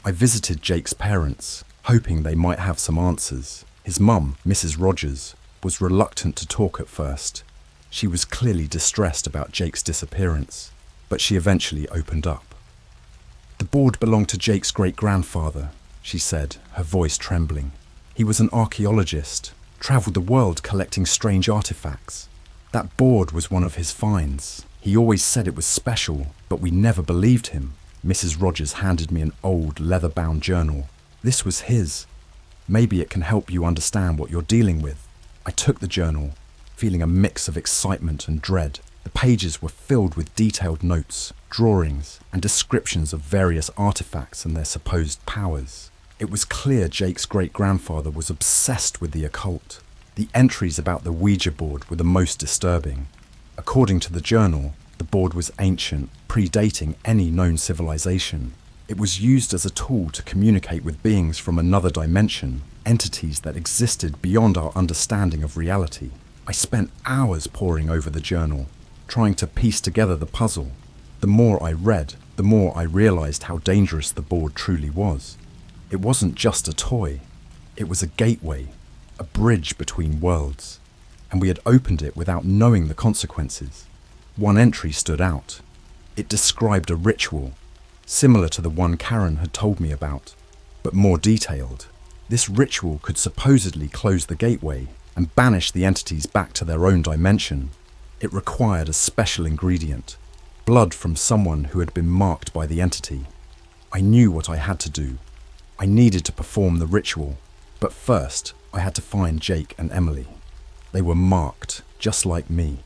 I visited Jake's parents, hoping they might have some answers. His mum, Mrs. Rogers, was reluctant to talk at first. She was clearly distressed about Jake's disappearance, but she eventually opened up. "The board belonged to Jake's great-grandfather," she said, her voice trembling. "He was an archaeologist, travelled the world collecting strange artifacts. That board was one of his finds. He always said it was special, but we never believed him." Mrs. Rogers handed me an old, leather-bound journal. This was his. "Maybe it can help you understand what you're dealing with." I took the journal, feeling a mix of excitement and dread. The pages were filled with detailed notes, drawings, and descriptions of various artifacts and their supposed powers. It was clear Jake's great-grandfather was obsessed with the occult. The entries about the Ouija board were the most disturbing. According to the journal, the board was ancient, predating any known civilization. It was used as a tool to communicate with beings from another dimension, entities that existed beyond our understanding of reality. I spent hours poring over the journal, trying to piece together the puzzle. The more I read, the more I realized how dangerous the board truly was. It wasn't just a toy. It was a gateway, a bridge between worlds. And we had opened it without knowing the consequences. One entry stood out. It described a ritual, similar to the one Karen had told me about, but more detailed. This ritual could supposedly close the gateway and banish the entities back to their own dimension. It required a special ingredient, blood from someone who had been marked by the entity. I knew what I had to do. I needed to perform the ritual, but first I had to find Jake and Emily. They were marked, just like me.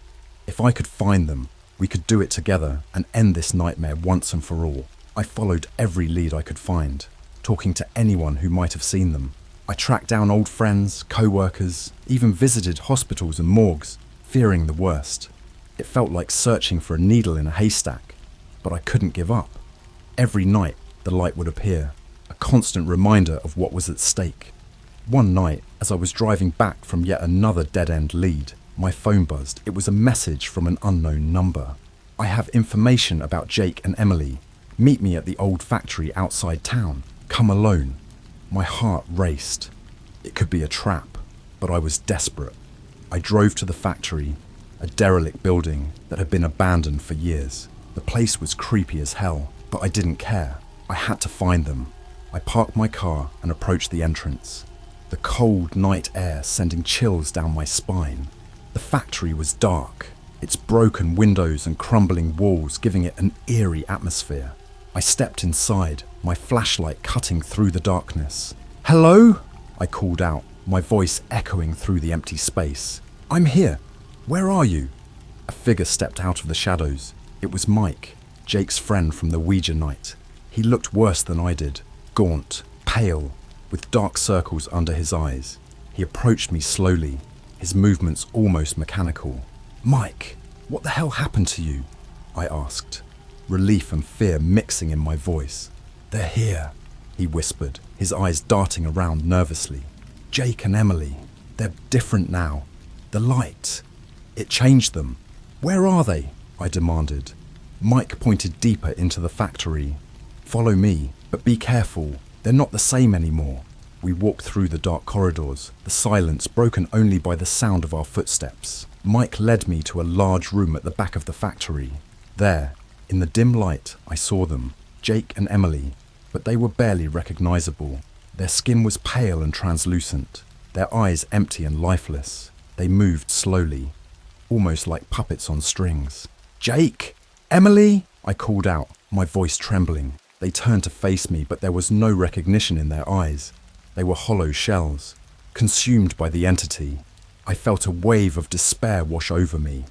If I could find them, we could do it together and end this nightmare once and for all. I followed every lead I could find, talking to anyone who might have seen them. I tracked down old friends, co-workers, even visited hospitals and morgues, fearing the worst. It felt like searching for a needle in a haystack, but I couldn't give up. Every night, the light would appear, a constant reminder of what was at stake. One night, as I was driving back from yet another dead-end lead, my phone buzzed. It was a message from an unknown number. "I have information about Jake and Emily. Meet me at the old factory outside town. Come alone." My heart raced. It could be a trap, but I was desperate. I drove to the factory, a derelict building that had been abandoned for years. The place was creepy as hell, but I didn't care. I had to find them. I parked my car and approached the entrance, the cold night air sending chills down my spine. The factory was dark, its broken windows and crumbling walls giving it an eerie atmosphere. I stepped inside, my flashlight cutting through the darkness. "Hello?" I called out, my voice echoing through the empty space. "I'm here. Where are you?" A figure stepped out of the shadows. It was Mike, Jake's friend from the Ouija night. He looked worse than I did, gaunt, pale, with dark circles under his eyes. He approached me slowly, his movements almost mechanical. "Mike, what the hell happened to you?" I asked, relief and fear mixing in my voice. "They're here," he whispered, his eyes darting around nervously. "Jake and Emily, they're different now. The light, it changed them." "Where are they?" I demanded. Mike pointed deeper into the factory. "Follow me, but be careful. They're not the same anymore." We walked through the dark corridors, the silence broken only by the sound of our footsteps. Mike led me to a large room at the back of the factory. There, in the dim light, I saw them. Jake and Emily, but they were barely recognizable. Their skin was pale and translucent, their eyes empty and lifeless. They moved slowly, almost like puppets on strings. "Jake! Emily!" I called out, my voice trembling. They turned to face me, but there was no recognition in their eyes. They were hollow shells, consumed by the entity. I felt a wave of despair wash over me.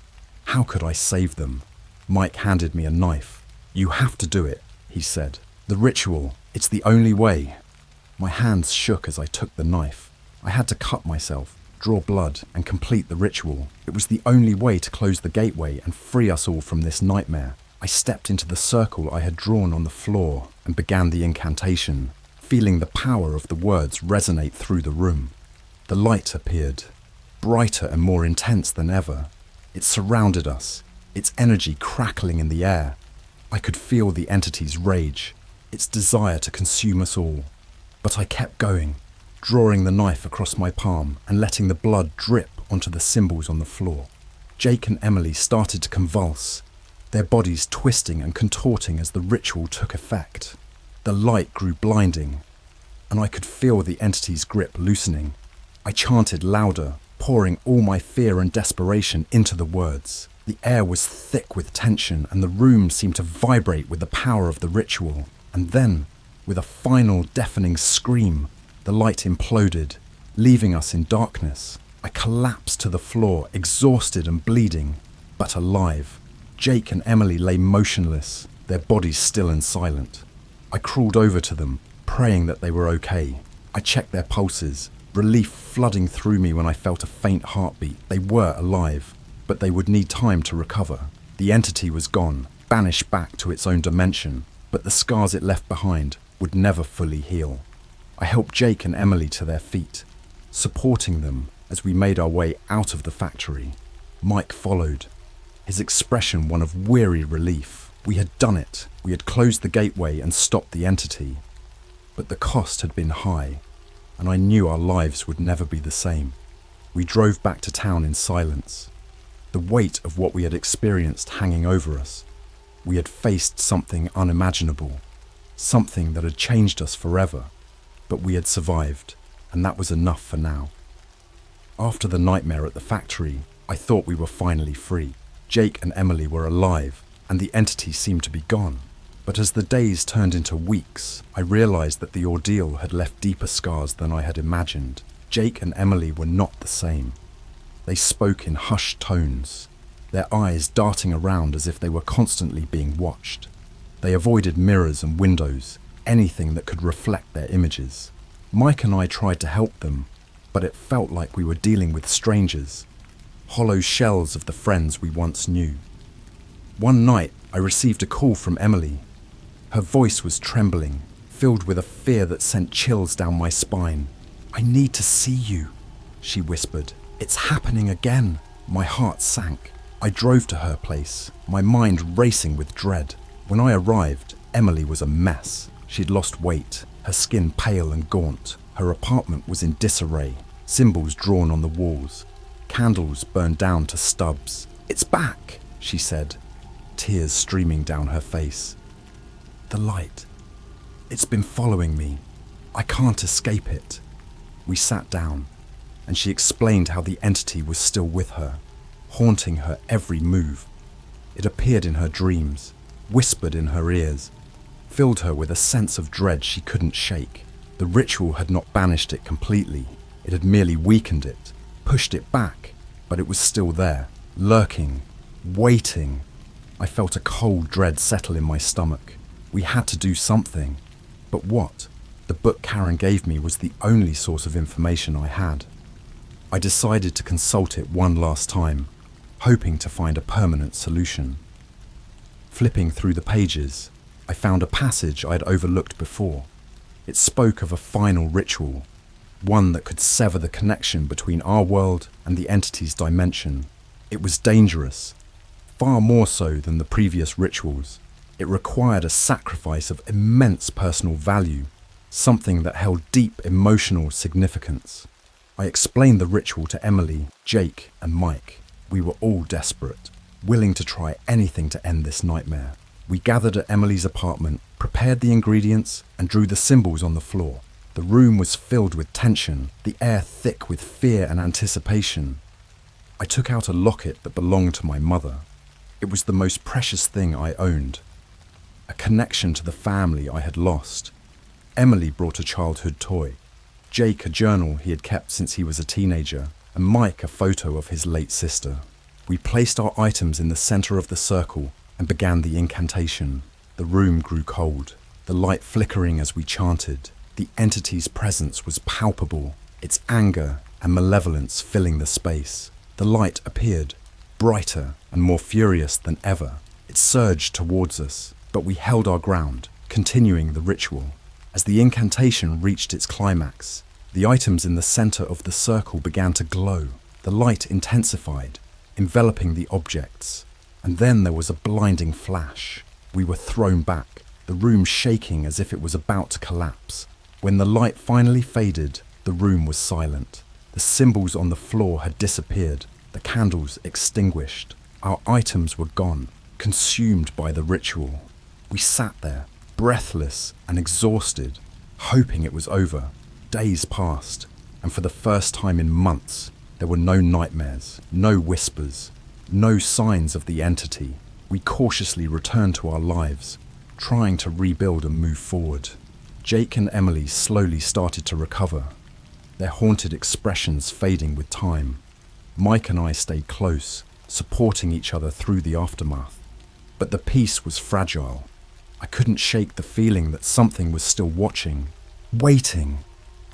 How could I save them? Mike handed me a knife. "You have to do it," he said. "The ritual, it's the only way." My hands shook as I took the knife. I had to cut myself, draw blood, and complete the ritual. It was the only way to close the gateway and free us all from this nightmare. I stepped into the circle I had drawn on the floor and began the incantation, feeling the power of the words resonate through the room. The light appeared, brighter and more intense than ever. It surrounded us, its energy crackling in the air. I could feel the entity's rage, its desire to consume us all. But I kept going, drawing the knife across my palm and letting the blood drip onto the symbols on the floor. Jake and Emily started to convulse, their bodies twisting and contorting as the ritual took effect. The light grew blinding, and I could feel the entity's grip loosening. I chanted louder, pouring all my fear and desperation into the words. The air was thick with tension, and the room seemed to vibrate with the power of the ritual. And then, with a final deafening scream, the light imploded, leaving us in darkness. I collapsed to the floor, exhausted and bleeding, but alive. Jake and Emily lay motionless, their bodies still and silent. I crawled over to them, praying that they were okay. I checked their pulses, relief flooding through me when I felt a faint heartbeat. They were alive, but they would need time to recover. The entity was gone, banished back to its own dimension, but the scars it left behind would never fully heal. I helped Jake and Emily to their feet, supporting them as we made our way out of the factory. Mike followed, his expression one of weary relief. We had done it. We had closed the gateway and stopped the entity. But the cost had been high, and I knew our lives would never be the same. We drove back to town in silence, the weight of what we had experienced hanging over us. We had faced something unimaginable, something that had changed us forever, but we had survived, and that was enough for now. After the nightmare at the factory, I thought we were finally free. Jake and Emily were alive, and the entity seemed to be gone. But as the days turned into weeks, I realized that the ordeal had left deeper scars than I had imagined. Jake and Emily were not the same. They spoke in hushed tones, their eyes darting around as if they were constantly being watched. They avoided mirrors and windows, anything that could reflect their images. Mike and I tried to help them, but it felt like we were dealing with strangers, hollow shells of the friends we once knew. One night, I received a call from Emily. Her voice was trembling, filled with a fear that sent chills down my spine. "I need to see you," she whispered. "It's happening again." My heart sank. I drove to her place, my mind racing with dread. When I arrived, Emily was a mess. She'd lost weight, her skin pale and gaunt. Her apartment was in disarray, symbols drawn on the walls, candles burned down to stubs. "It's back," she said, tears streaming down her face. "The light. It's been following me. I can't escape it." We sat down, and she explained how the entity was still with her, haunting her every move. It appeared in her dreams, whispered in her ears, filled her with a sense of dread she couldn't shake. The ritual had not banished it completely. It had merely weakened it, pushed it back, but it was still there, lurking, waiting. I felt a cold dread settle in my stomach. We had to do something. But what? The book Karen gave me was the only source of information I had. I decided to consult it one last time, hoping to find a permanent solution. Flipping through the pages, I found a passage I had overlooked before. It spoke of a final ritual, one that could sever the connection between our world and the entity's dimension. It was dangerous, far more so than the previous rituals. It required a sacrifice of immense personal value, something that held deep emotional significance. I explained the ritual to Emily, Jake, and Mike. We were all desperate, willing to try anything to end this nightmare. We gathered at Emily's apartment, prepared the ingredients, and drew the symbols on the floor. The room was filled with tension, the air thick with fear and anticipation. I took out a locket that belonged to my mother. It was the most precious thing I owned. A connection to the family I had lost. Emily brought a childhood toy. Jake a journal he had kept since he was a teenager, and Mike a photo of his late sister. We placed our items in the center of the circle and began the incantation. The room grew cold, the light flickering as we chanted. The entity's presence was palpable, its anger and malevolence filling the space. The light appeared, brighter and more furious than ever. It surged towards us, but we held our ground, continuing the ritual. As the incantation reached its climax, the items in the center of the circle began to glow. The light intensified, enveloping the objects. And then there was a blinding flash. We were thrown back, the room shaking as if it was about to collapse. When the light finally faded, the room was silent. The symbols on the floor had disappeared, the candles extinguished. Our items were gone, consumed by the ritual. We sat there, breathless and exhausted, hoping it was over. Days passed, and for the first time in months, there were no nightmares, no whispers, no signs of the entity. We cautiously returned to our lives, trying to rebuild and move forward. Jake and Emily slowly started to recover, their haunted expressions fading with time. Mike and I stayed close, supporting each other through the aftermath. But the peace was fragile. I couldn't shake the feeling that something was still watching, waiting.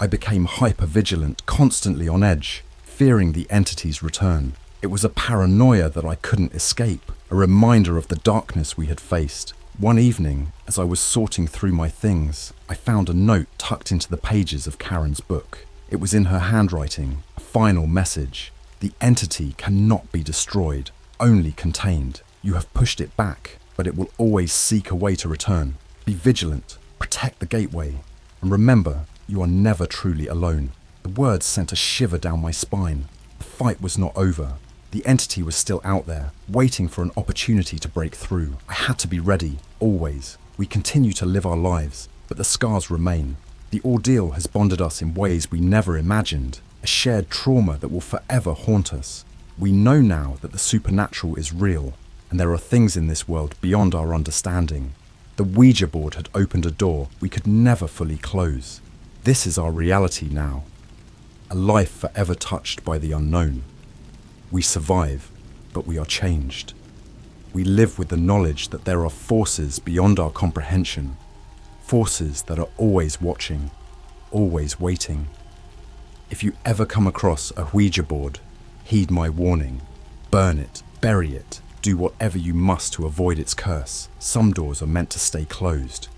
I became hyper-vigilant, constantly on edge, fearing the entity's return. It was a paranoia that I couldn't escape, a reminder of the darkness we had faced. One evening, as I was sorting through my things, I found a note tucked into the pages of Karen's book. It was in her handwriting, a final message. The entity cannot be destroyed, only contained. You have pushed it back, but it will always seek a way to return. Be vigilant, protect the gateway, and remember, you are never truly alone. The words sent a shiver down my spine. The fight was not over. The entity was still out there, waiting for an opportunity to break through. I had to be ready, always. We continue to live our lives, but the scars remain. The ordeal has bonded us in ways we never imagined, a shared trauma that will forever haunt us. We know now that the supernatural is real, and there are things in this world beyond our understanding. The Ouija board had opened a door we could never fully close. This is our reality now, a life forever touched by the unknown. We survive, but we are changed. We live with the knowledge that there are forces beyond our comprehension, forces that are always watching, always waiting. If you ever come across a Ouija board, heed my warning. Burn it, bury it, do whatever you must to avoid its curse. Some doors are meant to stay closed.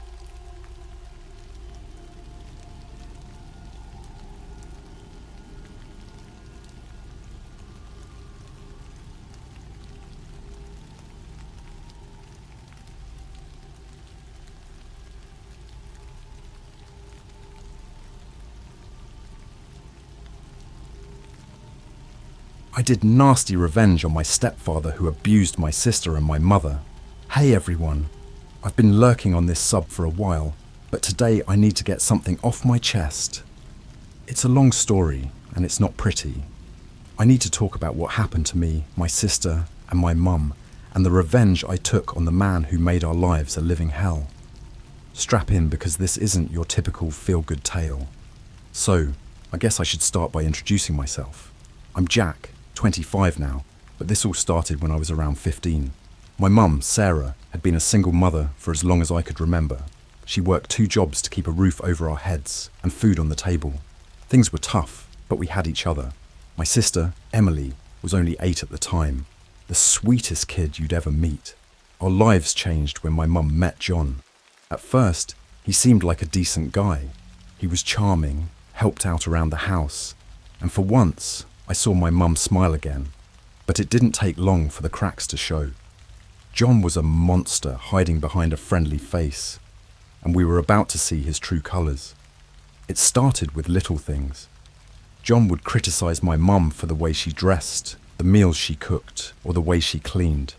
I did nasty revenge on my stepfather who abused my sister and my mother. Hey everyone, I've been lurking on this sub for a while, but today I need to get something off my chest. It's a long story and it's not pretty. I need to talk about what happened to me, my sister and my mum, and the revenge I took on the man who made our lives a living hell. Strap in because this isn't your typical feel-good tale. So, I guess I should start by introducing myself. I'm Jack, 25 now, but this all started when I was around 15. My mum, Sarah, had been a single mother for as long as I could remember. She worked 2 jobs to keep a roof over our heads and food on the table. Things were tough, but we had each other. My sister, Emily, was only 8 at the time, the sweetest kid you'd ever meet. Our lives changed when my mum met John. At first, he seemed like a decent guy. He was charming, helped out around the house, and for once, I saw my mum smile again, but it didn't take long for the cracks to show. John was a monster hiding behind a friendly face, and we were about to see his true colours. It started with little things. John would criticise my mum for the way she dressed, the meals she cooked, or the way she cleaned.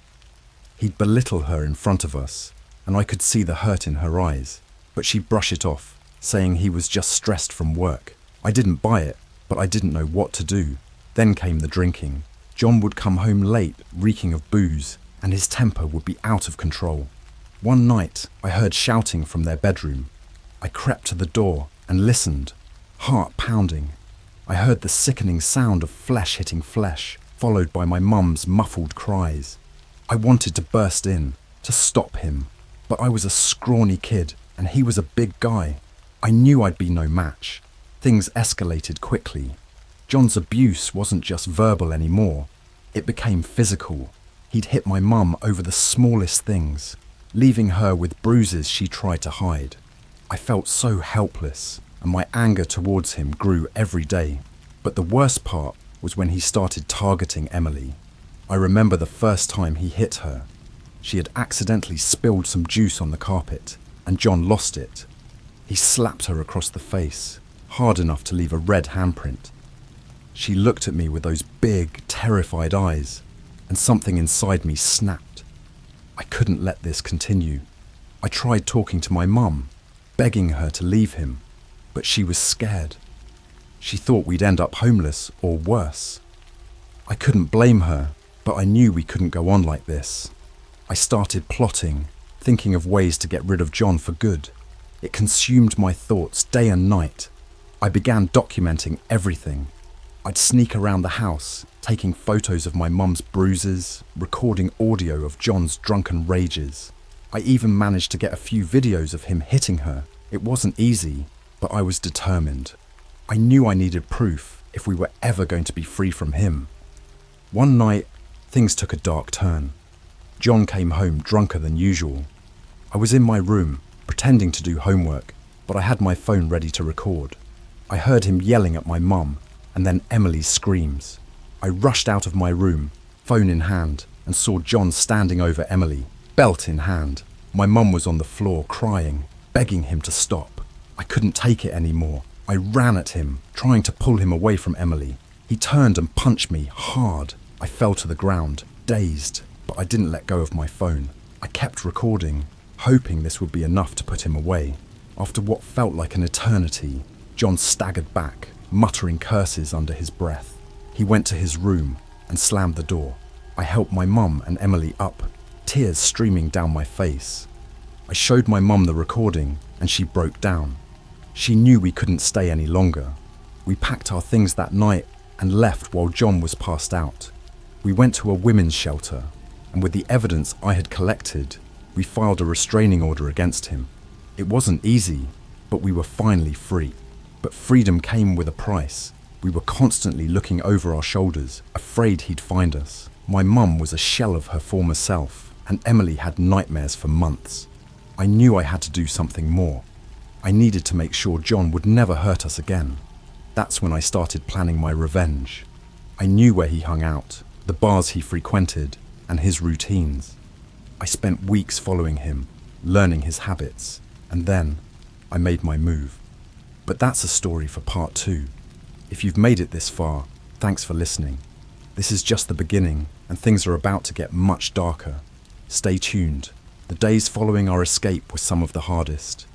He'd belittle her in front of us, and I could see the hurt in her eyes, but she'd brush it off, saying he was just stressed from work. I didn't buy it, but I didn't know what to do. Then came the drinking. John would come home late, reeking of booze, and his temper would be out of control. One night, I heard shouting from their bedroom. I crept to the door and listened, heart pounding. I heard the sickening sound of flesh hitting flesh, followed by my mum's muffled cries. I wanted to burst in, to stop him, but I was a scrawny kid and he was a big guy. I knew I'd be no match. Things escalated quickly. John's abuse wasn't just verbal anymore. It became physical. He'd hit my mum over the smallest things, leaving her with bruises she tried to hide. I felt so helpless, and my anger towards him grew every day. But the worst part was when he started targeting Emily. I remember the first time he hit her. She had accidentally spilled some juice on the carpet, and John lost it. He slapped her across the face, hard enough to leave a red handprint. She looked at me with those big, terrified eyes, and something inside me snapped. I couldn't let this continue. I tried talking to my mum, begging her to leave him, but she was scared. She thought we'd end up homeless or worse. I couldn't blame her, but I knew we couldn't go on like this. I started plotting, thinking of ways to get rid of John for good. It consumed my thoughts day and night. I began documenting everything. I'd sneak around the house, taking photos of my mum's bruises, recording audio of John's drunken rages. I even managed to get a few videos of him hitting her. It wasn't easy, but I was determined. I knew I needed proof if we were ever going to be free from him. One night, things took a dark turn. John came home drunker than usual. I was in my room, pretending to do homework, but I had my phone ready to record. I heard him yelling at my mum, and then Emily's screams. I rushed out of my room, phone in hand, and saw John standing over Emily, belt in hand. My mum was on the floor crying, begging him to stop. I couldn't take it anymore. I ran at him, trying to pull him away from Emily. He turned and punched me hard. I fell to the ground, dazed, but I didn't let go of my phone. I kept recording, hoping this would be enough to put him away. After what felt like an eternity, John staggered back, muttering curses under his breath. He went to his room and slammed the door. I helped my mum and Emily up, tears streaming down my face. I showed my mum the recording and she broke down. She knew we couldn't stay any longer. We packed our things that night and left while John was passed out. We went to a women's shelter, and with the evidence I had collected, we filed a restraining order against him. It wasn't easy, but we were finally free. But freedom came with a price. We were constantly looking over our shoulders, afraid he'd find us. My mum was a shell of her former self, and Emily had nightmares for months. I knew I had to do something more. I needed to make sure John would never hurt us again. That's when I started planning my revenge. I knew where he hung out, the bars he frequented, and his routines. I spent weeks following him, learning his habits, and then I made my move. But that's a story for part 2. If you've made it this far, thanks for listening. This is just the beginning, and things are about to get much darker. Stay tuned. The days following our escape were some of the hardest.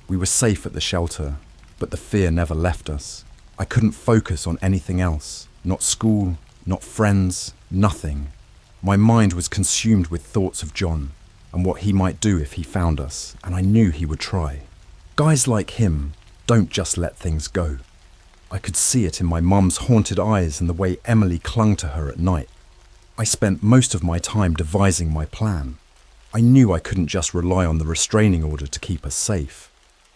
We were safe at the shelter, but the fear never left us. I couldn't focus on anything else. Not school, not friends, nothing. My mind was consumed with thoughts of John and what he might do if he found us, and I knew he would try. Guys like him don't just let things go. I could see it in my mum's haunted eyes and the way Emily clung to her at night. I spent most of my time devising my plan. I knew I couldn't just rely on the restraining order to keep us safe.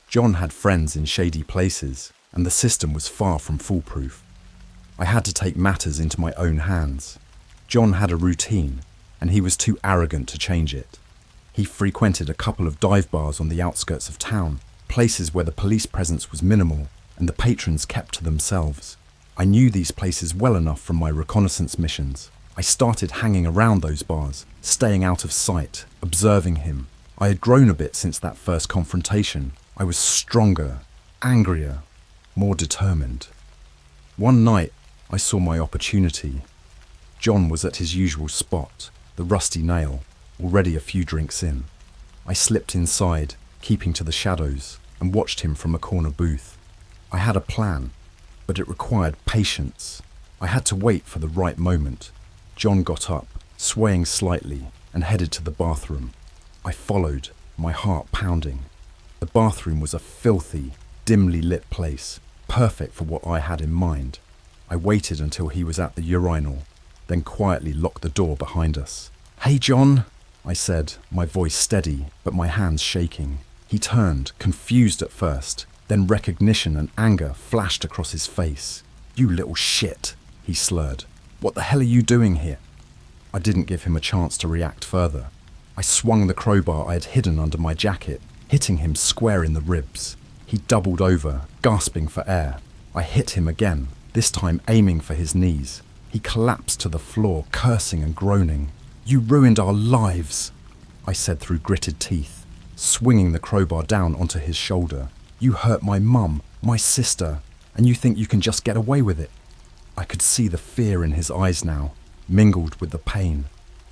John had friends in shady places, and the system was far from foolproof. I had to take matters into my own hands. John had a routine, and he was too arrogant to change it. He frequented a couple of dive bars on the outskirts of town, places where the police presence was minimal and the patrons kept to themselves. I knew these places well enough from my reconnaissance missions. I started hanging around those bars, staying out of sight, observing him. I had grown a bit since that first confrontation. I was stronger, angrier, more determined. One night, I saw my opportunity. John was at his usual spot, the Rusty Nail, already a few drinks in. I slipped inside, keeping to the shadows, and watched him from a corner booth. I had a plan, but it required patience. I had to wait for the right moment. John got up, swaying slightly, and headed to the bathroom. I followed, my heart pounding. The bathroom was a filthy, dimly lit place, perfect for what I had in mind. I waited until he was at the urinal, then quietly locked the door behind us. "Hey, John," I said, my voice steady, but my hands shaking. He turned, confused at first, then recognition and anger flashed across his face. "You little shit," he slurred. "What the hell are you doing here?" I didn't give him a chance to react further. I swung the crowbar I had hidden under my jacket, hitting him square in the ribs. He doubled over, gasping for air. I hit him again, this time aiming for his knees. He collapsed to the floor, cursing and groaning. "You ruined our lives," I said through gritted teeth, swinging the crowbar down onto his shoulder. "You hurt my mum, my sister, and you think you can just get away with it?" I could see the fear in his eyes now, mingled with the pain.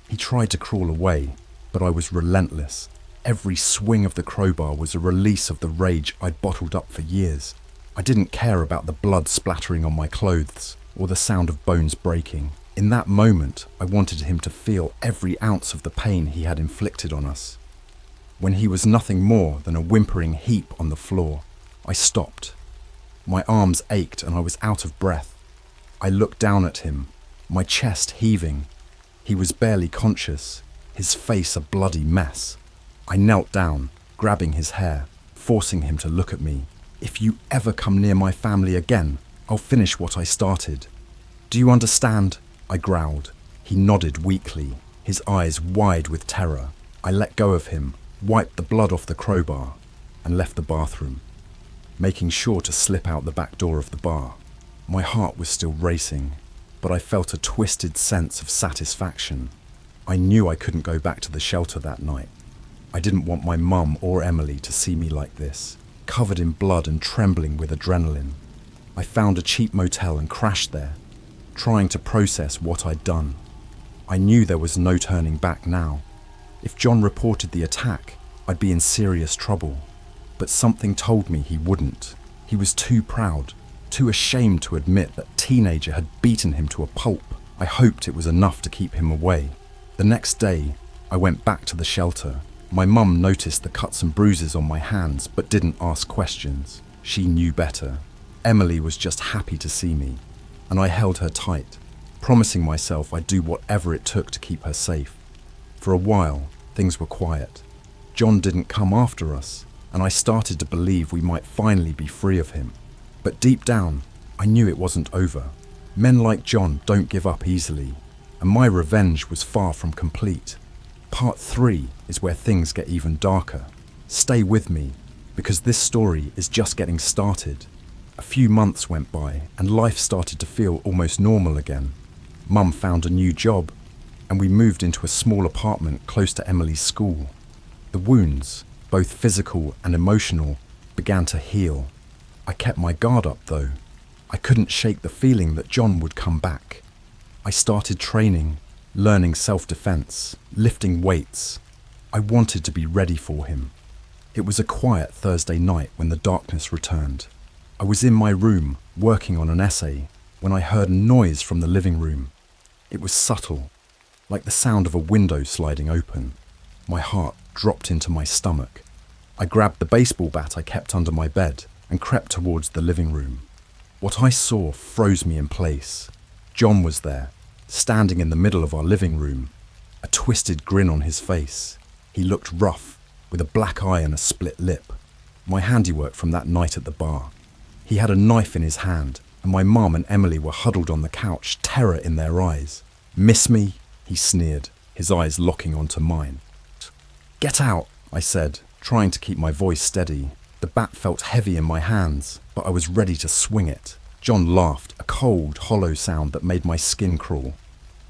He tried to crawl away, but I was relentless. Every swing of the crowbar was a release of the rage I'd bottled up for years. I didn't care about the blood splattering on my clothes or the sound of bones breaking. In that moment, I wanted him to feel every ounce of the pain he had inflicted on us. When he was nothing more than a whimpering heap on the floor, I stopped. My arms ached and I was out of breath. I looked down at him, my chest heaving. He was barely conscious, his face a bloody mess. I knelt down, grabbing his hair, forcing him to look at me. "If you ever come near my family again, I'll finish what I started. Do you understand?" I growled. He nodded weakly, his eyes wide with terror. I let go of him, wiped the blood off the crowbar, and left the bathroom, making sure to slip out the back door of the bar. My heart was still racing, but I felt a twisted sense of satisfaction. I knew I couldn't go back to the shelter that night. I didn't want my mum or Emily to see me like this, covered in blood and trembling with adrenaline. I found a cheap motel and crashed there, trying to process what I'd done. I knew there was no turning back now. If John reported the attack, I'd be in serious trouble. But something told me he wouldn't. He was too proud, too ashamed to admit that teenager had beaten him to a pulp. I hoped it was enough to keep him away. The next day, I went back to the shelter. My mum noticed the cuts and bruises on my hands, but didn't ask questions. She knew better. Emily was just happy to see me, and I held her tight, promising myself I'd do whatever it took to keep her safe. For a while, things were quiet. John didn't come after us, and I started to believe we might finally be free of him. But deep down, I knew it wasn't over. Men like John don't give up easily, and my revenge was far from complete. Part 3 is where things get even darker. Stay with me, because this story is just getting started. A few months went by, and life started to feel almost normal again. Mum found a new job, and we moved into a small apartment close to Emily's school. The wounds, both physical and emotional, began to heal. I kept my guard up though. I couldn't shake the feeling that John would come back. I started training, learning self-defense, lifting weights. I wanted to be ready for him. It was a quiet Thursday night when the darkness returned. I was in my room, working on an essay, when I heard a noise from the living room. It was subtle, like the sound of a window sliding open. My heart dropped into my stomach. I grabbed the baseball bat I kept under my bed and crept towards the living room. What I saw froze me in place. John was there, standing in the middle of our living room, a twisted grin on his face. He looked rough, with a black eye and a split lip. My handiwork from that night at the bar. He had a knife in his hand, and my mum and Emily were huddled on the couch, terror in their eyes. "Miss me?" he sneered, his eyes locking onto mine. "Get out," I said, trying to keep my voice steady. The bat felt heavy in my hands, but I was ready to swing it. John laughed, a cold, hollow sound that made my skin crawl.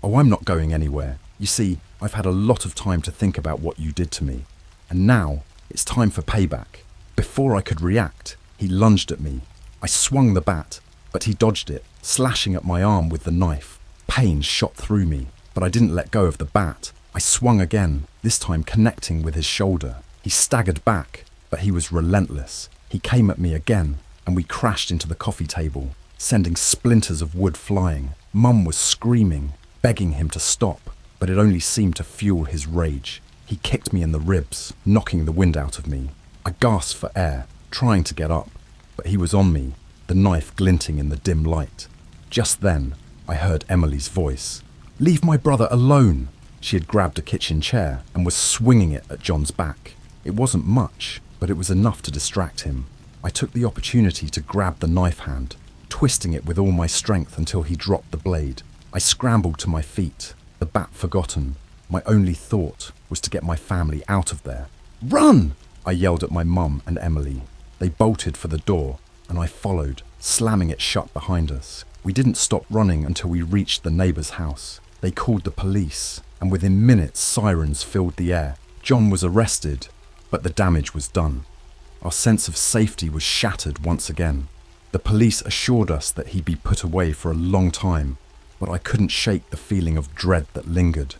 "Oh, I'm not going anywhere. You see, I've had a lot of time to think about what you did to me, and now it's time for payback." Before I could react, he lunged at me. I swung the bat, but he dodged it, slashing at my arm with the knife. Pain shot through me, but I didn't let go of the bat. I swung again, this time connecting with his shoulder. He staggered back, but he was relentless. He came at me again, and we crashed into the coffee table, sending splinters of wood flying. Mum was screaming, begging him to stop, but it only seemed to fuel his rage. He kicked me in the ribs, knocking the wind out of me. I gasped for air, trying to get up, but he was on me, the knife glinting in the dim light. Just then, I heard Emily's voice. "Leave my brother alone!" She had grabbed a kitchen chair and was swinging it at John's back. It wasn't much, but it was enough to distract him. I took the opportunity to grab the knife hand, twisting it with all my strength until he dropped the blade. I scrambled to my feet, the bat forgotten. My only thought was to get my family out of there. "Run!" I yelled at my mum and Emily. They bolted for the door, and I followed, slamming it shut behind us. We didn't stop running until we reached the neighbour's house. They called the police, and within minutes sirens filled the air. John was arrested, but the damage was done. Our sense of safety was shattered once again. The police assured us that he'd be put away for a long time, but I couldn't shake the feeling of dread that lingered.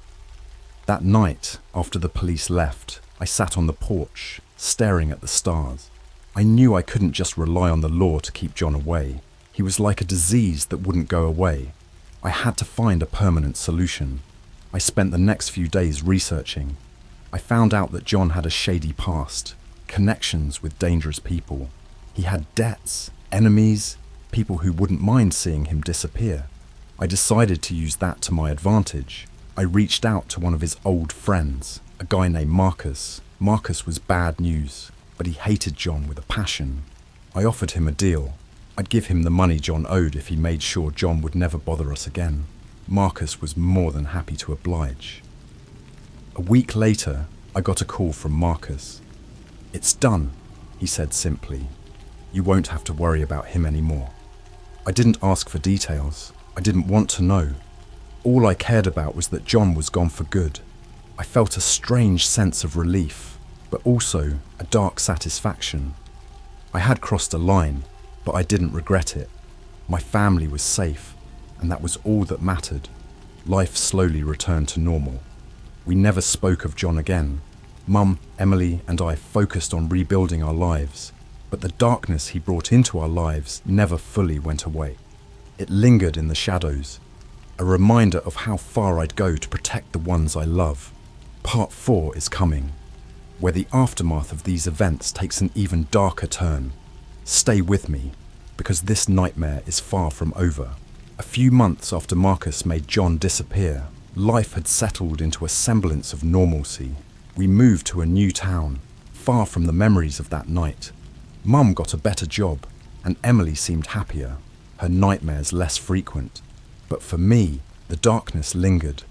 That night, after the police left, I sat on the porch, staring at the stars. I knew I couldn't just rely on the law to keep John away. He was like a disease that wouldn't go away. I had to find a permanent solution. I spent the next few days researching. I found out that John had a shady past, connections with dangerous people. He had debts, enemies, people who wouldn't mind seeing him disappear. I decided to use that to my advantage. I reached out to one of his old friends, a guy named Marcus. Marcus was bad news, but he hated John with a passion. I offered him a deal. I'd give him the money John owed if he made sure John would never bother us again. Marcus was more than happy to oblige. A week later, I got a call from Marcus. "It's done," he said simply. "You won't have to worry about him anymore." I didn't ask for details. I didn't want to know. All I cared about was that John was gone for good. I felt a strange sense of relief, but also a dark satisfaction. I had crossed a line, but I didn't regret it. My family was safe, and that was all that mattered. Life slowly returned to normal. We never spoke of John again. Mum, Emily, and I focused on rebuilding our lives, but the darkness he brought into our lives never fully went away. It lingered in the shadows, a reminder of how far I'd go to protect the ones I love. Part 4 is coming, where the aftermath of these events takes an even darker turn. Stay with me, because this nightmare is far from over. A few months after Marcus made John disappear, life had settled into a semblance of normalcy. We moved to a new town, far from the memories of that night. Mum got a better job, and Emily seemed happier, her nightmares less frequent. But for me, the darkness lingered.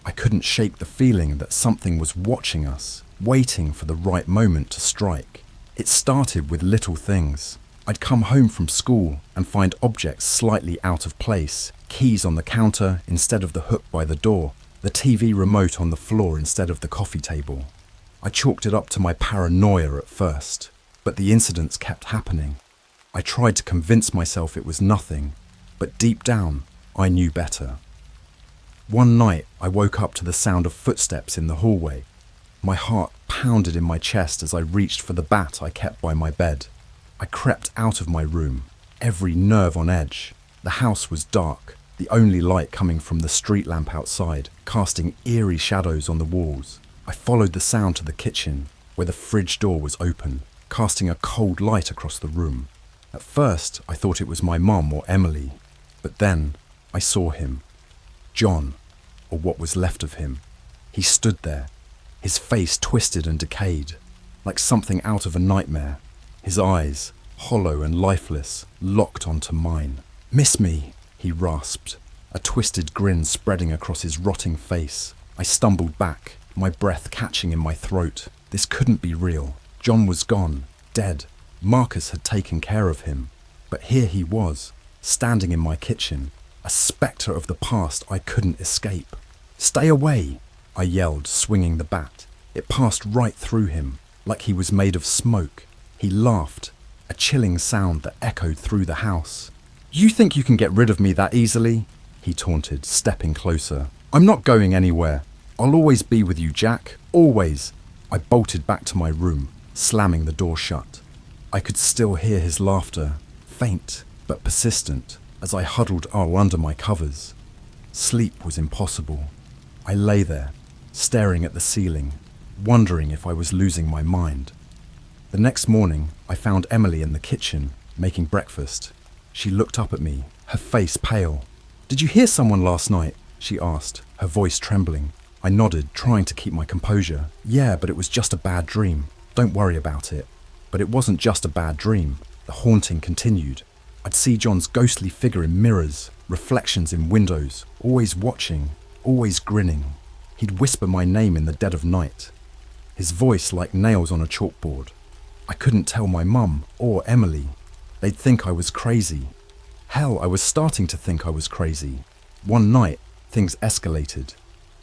I couldn't shake the feeling that something was watching us, waiting for the right moment to strike. It started with little things. I'd come home from school and find objects slightly out of place, keys on the counter instead of the hook by the door, the TV remote on the floor instead of the coffee table. I chalked it up to my paranoia at first, but the incidents kept happening. I tried to convince myself it was nothing, but deep down, I knew better. One night, I woke up to the sound of footsteps in the hallway. My heart pounded in my chest as I reached for the bat I kept by my bed. I crept out of my room, every nerve on edge. The house was dark, the only light coming from the street lamp outside, casting eerie shadows on the walls. I followed the sound to the kitchen, where the fridge door was open, casting a cold light across the room. At first, I thought it was my mum or Emily, but then I saw him. John, or what was left of him. He stood there, his face twisted and decayed, like something out of a nightmare. His eyes, hollow and lifeless, locked onto mine. "Miss me," he rasped, a twisted grin spreading across his rotting face. I stumbled back, my breath catching in my throat. This couldn't be real. John was gone, dead. Marcus had taken care of him. But here he was, standing in my kitchen, a spectre of the past I couldn't escape. "Stay away," I yelled, swinging the bat. It passed right through him, like he was made of smoke. He laughed, a chilling sound that echoed through the house. "You think you can get rid of me that easily?" he taunted, stepping closer. "I'm not going anywhere. I'll always be with you, Jack. Always. I bolted back to my room, slamming the door shut. I could still hear his laughter, faint but persistent, as I huddled all under my covers. Sleep was impossible. I lay there, staring at the ceiling, wondering if I was losing my mind. The next morning, I found Emily in the kitchen, making breakfast. She looked up at me, her face pale. "Did you hear someone last night?" she asked, her voice trembling. I nodded, trying to keep my composure. "Yeah, but it was just a bad dream. Don't worry about it." But it wasn't just a bad dream. The haunting continued. I'd see John's ghostly figure in mirrors, reflections in windows, always watching, always grinning. He'd whisper my name in the dead of night, his voice like nails on a chalkboard. I couldn't tell my mum or Emily. They'd think I was crazy. Hell, I was starting to think I was crazy. One night, things escalated.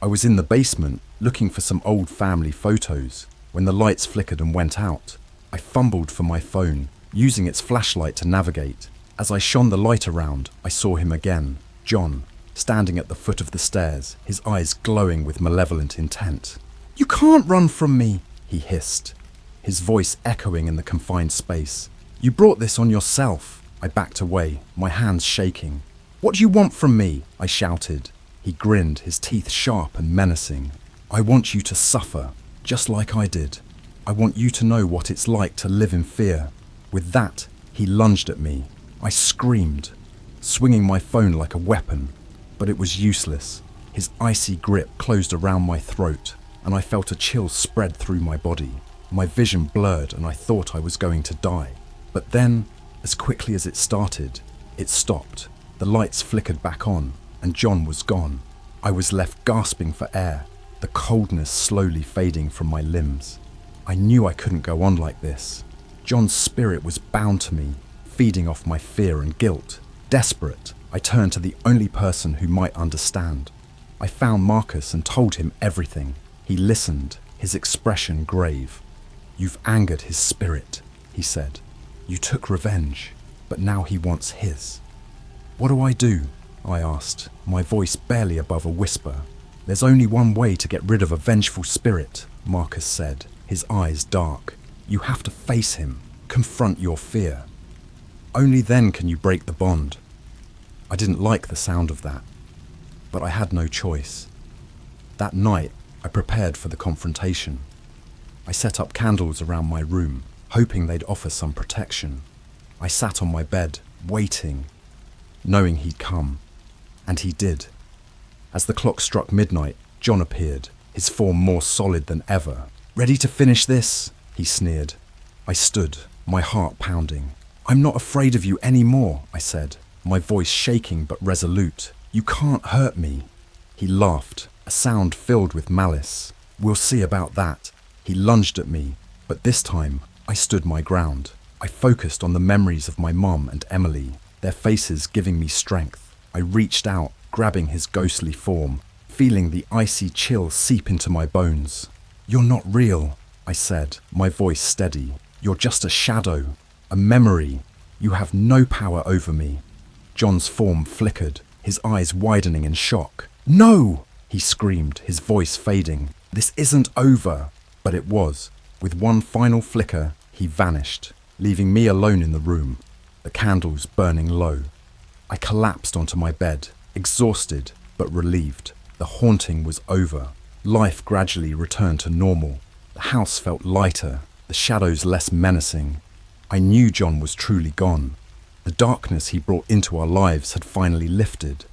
I was in the basement, looking for some old family photos, when the lights flickered and went out. I fumbled for my phone, using its flashlight to navigate. As I shone the light around, I saw him again, John, standing at the foot of the stairs, his eyes glowing with malevolent intent. "You can't run from me," he hissed, his voice echoing in the confined space. "You brought this on yourself." I backed away, my hands shaking. "What do you want from me?" I shouted. He grinned, his teeth sharp and menacing. "I want you to suffer, just like I did. I want you to know what it's like to live in fear." With that, he lunged at me. I screamed, swinging my phone like a weapon, but it was useless. His icy grip closed around my throat, and I felt a chill spread through my body. My vision blurred, and I thought I was going to die. But then, as quickly as it started, it stopped. The lights flickered back on, and John was gone. I was left gasping for air, the coldness slowly fading from my limbs. I knew I couldn't go on like this. John's spirit was bound to me, feeding off my fear and guilt. Desperate, I turned to the only person who might understand. I found Marcus and told him everything. He listened, his expression grave. "You've angered his spirit," he said. "You took revenge, but now he wants his." "What do I do?" I asked, my voice barely above a whisper. "There's only one way to get rid of a vengeful spirit," Marcus said, his eyes dark. "You have to face him, confront your fear. Only then can you break the bond." I didn't like the sound of that, but I had no choice. That night, I prepared for the confrontation. I set up candles around my room, hoping they'd offer some protection. I sat on my bed, waiting, knowing he'd come. And he did. As the clock struck midnight, John appeared, his form more solid than ever. "Ready to finish this?" he sneered. I stood, my heart pounding. "I'm not afraid of you anymore," I said, my voice shaking but resolute. "You can't hurt me." He laughed, a sound filled with malice. "We'll see about that." He lunged at me, but this time I stood my ground. I focused on the memories of my mum and Emily, their faces giving me strength. I reached out, grabbing his ghostly form, feeling the icy chill seep into my bones. "You're not real," I said, my voice steady. "You're just a shadow, a memory. You have no power over me." John's form flickered, his eyes widening in shock. "No!" he screamed, his voice fading. "This isn't over." But it was. With one final flicker, he vanished, leaving me alone in the room, the candles burning low. I collapsed onto my bed, exhausted but relieved. The haunting was over. Life gradually returned to normal. The house felt lighter, the shadows less menacing. I knew John was truly gone. The darkness he brought into our lives had finally lifted.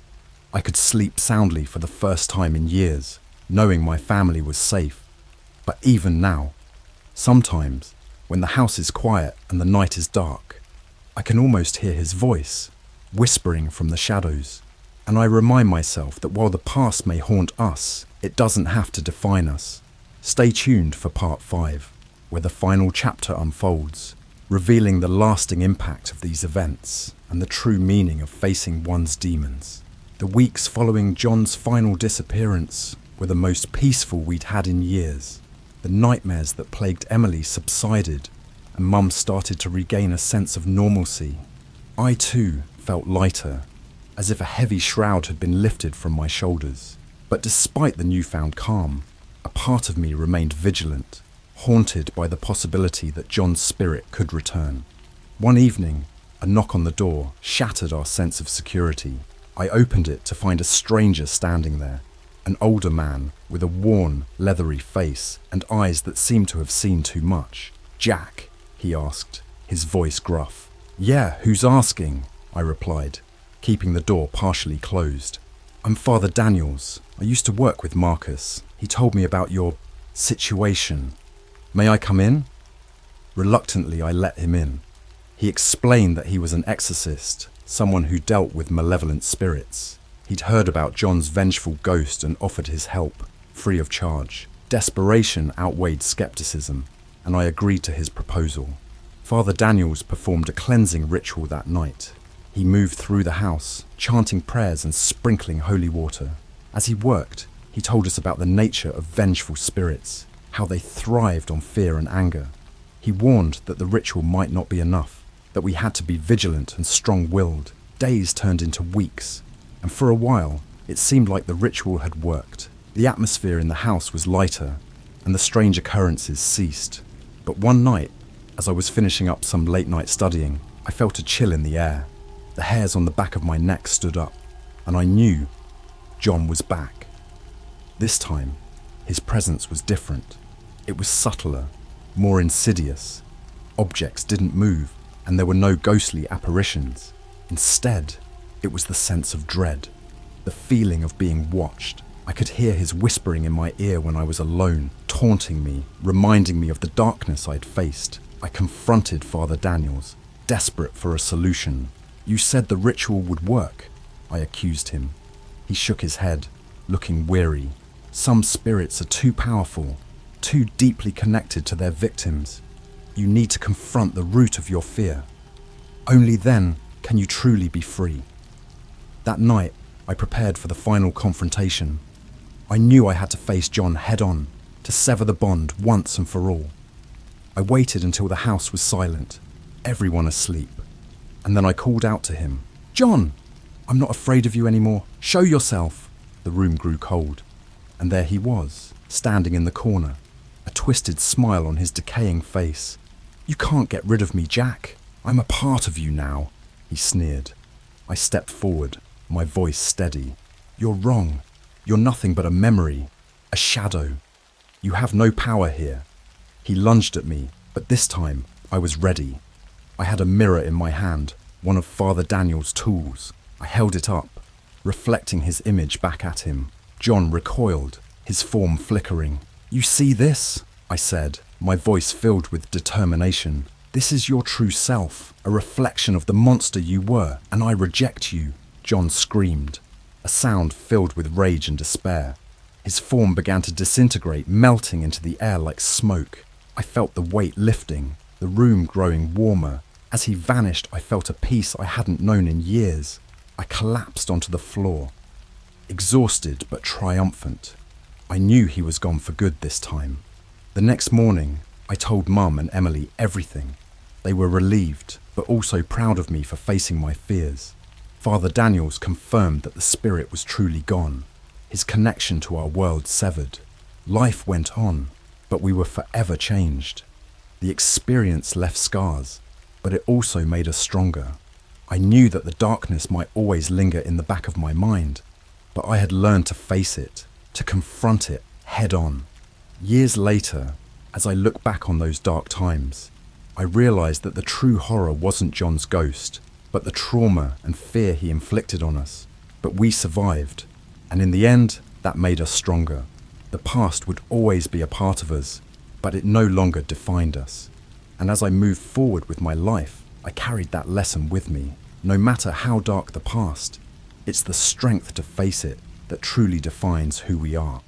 I could sleep soundly for the first time in years, knowing my family was safe. But even now, sometimes, when the house is quiet and the night is dark, I can almost hear his voice, whispering from the shadows. And I remind myself that while the past may haunt us, it doesn't have to define us. Stay tuned for part 5, where the final chapter unfolds, revealing the lasting impact of these events and the true meaning of facing one's demons. The weeks following John's final disappearance were the most peaceful we'd had in years. The nightmares that plagued Emily subsided, and Mum started to regain a sense of normalcy. I too felt lighter, as if a heavy shroud had been lifted from my shoulders. But despite the newfound calm, a part of me remained vigilant, haunted by the possibility that John's spirit could return. One evening, a knock on the door shattered our sense of security. I opened it to find a stranger standing there, an older man with a worn, leathery face and eyes that seemed to have seen too much. "Jack?" he asked, his voice gruff. "Yeah, who's asking?" I replied, keeping the door partially closed. "I'm Father Daniels. I used to work with Marcus. He told me about your situation. May I come in?" Reluctantly, I let him in. He explained that he was an exorcist, someone who dealt with malevolent spirits. He'd heard about John's vengeful ghost and offered his help, free of charge. Desperation outweighed skepticism, and I agreed to his proposal. Father Daniels performed a cleansing ritual that night. He moved through the house, chanting prayers and sprinkling holy water. As he worked, he told us about the nature of vengeful spirits, how they thrived on fear and anger. He warned that the ritual might not be enough, that we had to be vigilant and strong-willed. Days turned into weeks, and for a while, it seemed like the ritual had worked. The atmosphere in the house was lighter, and the strange occurrences ceased. But one night, as I was finishing up some late-night studying, I felt a chill in the air. The hairs on the back of my neck stood up, and I knew John was back. This time, his presence was different. It was subtler, more insidious. Objects didn't move, and there were no ghostly apparitions. Instead, it was the sense of dread, the feeling of being watched. I could hear his whispering in my ear when I was alone, taunting me, reminding me of the darkness I'd faced. I confronted Father Daniels, desperate for a solution. "You said the ritual would work," I accused him. He shook his head, looking weary. "Some spirits are too powerful, too deeply connected to their victims. You need to confront the root of your fear. Only then can you truly be free." That night, I prepared for the final confrontation. I knew I had to face John head-on, to sever the bond once and for all. I waited until the house was silent, everyone asleep, and then I called out to him. "John, I'm not afraid of you anymore. Show yourself." The room grew cold, and there he was, standing in the corner, a twisted smile on his decaying face. "You can't get rid of me, Jack. I'm a part of you now," he sneered. I stepped forward, my voice steady. "You're wrong. You're nothing but a memory, a shadow. You have no power here." He lunged at me, but this time I was ready. I had a mirror in my hand, one of Father Daniel's tools. I held it up, reflecting his image back at him. John recoiled, his form flickering. "You see this?" I said, my voice filled with determination. "This is your true self, a reflection of the monster you were, and I reject you." John screamed, a sound filled with rage and despair. His form began to disintegrate, melting into the air like smoke. I felt the weight lifting, the room growing warmer. As he vanished, I felt a peace I hadn't known in years. I collapsed onto the floor, exhausted but triumphant. I knew he was gone for good this time. The next morning, I told Mum and Emily everything. They were relieved, but also proud of me for facing my fears. Father Daniels confirmed that the spirit was truly gone, his connection to our world severed. Life went on, but we were forever changed. The experience left scars, but it also made us stronger. I knew that the darkness might always linger in the back of my mind, but I had learned to face it, to confront it head on. Years later, as I look back on those dark times, I realized that the true horror wasn't John's ghost, but the trauma and fear he inflicted on us. But we survived, and in the end, that made us stronger. The past would always be a part of us, but it no longer defined us. And as I moved forward with my life, I carried that lesson with me. No matter how dark the past, it's the strength to face it that truly defines who we are.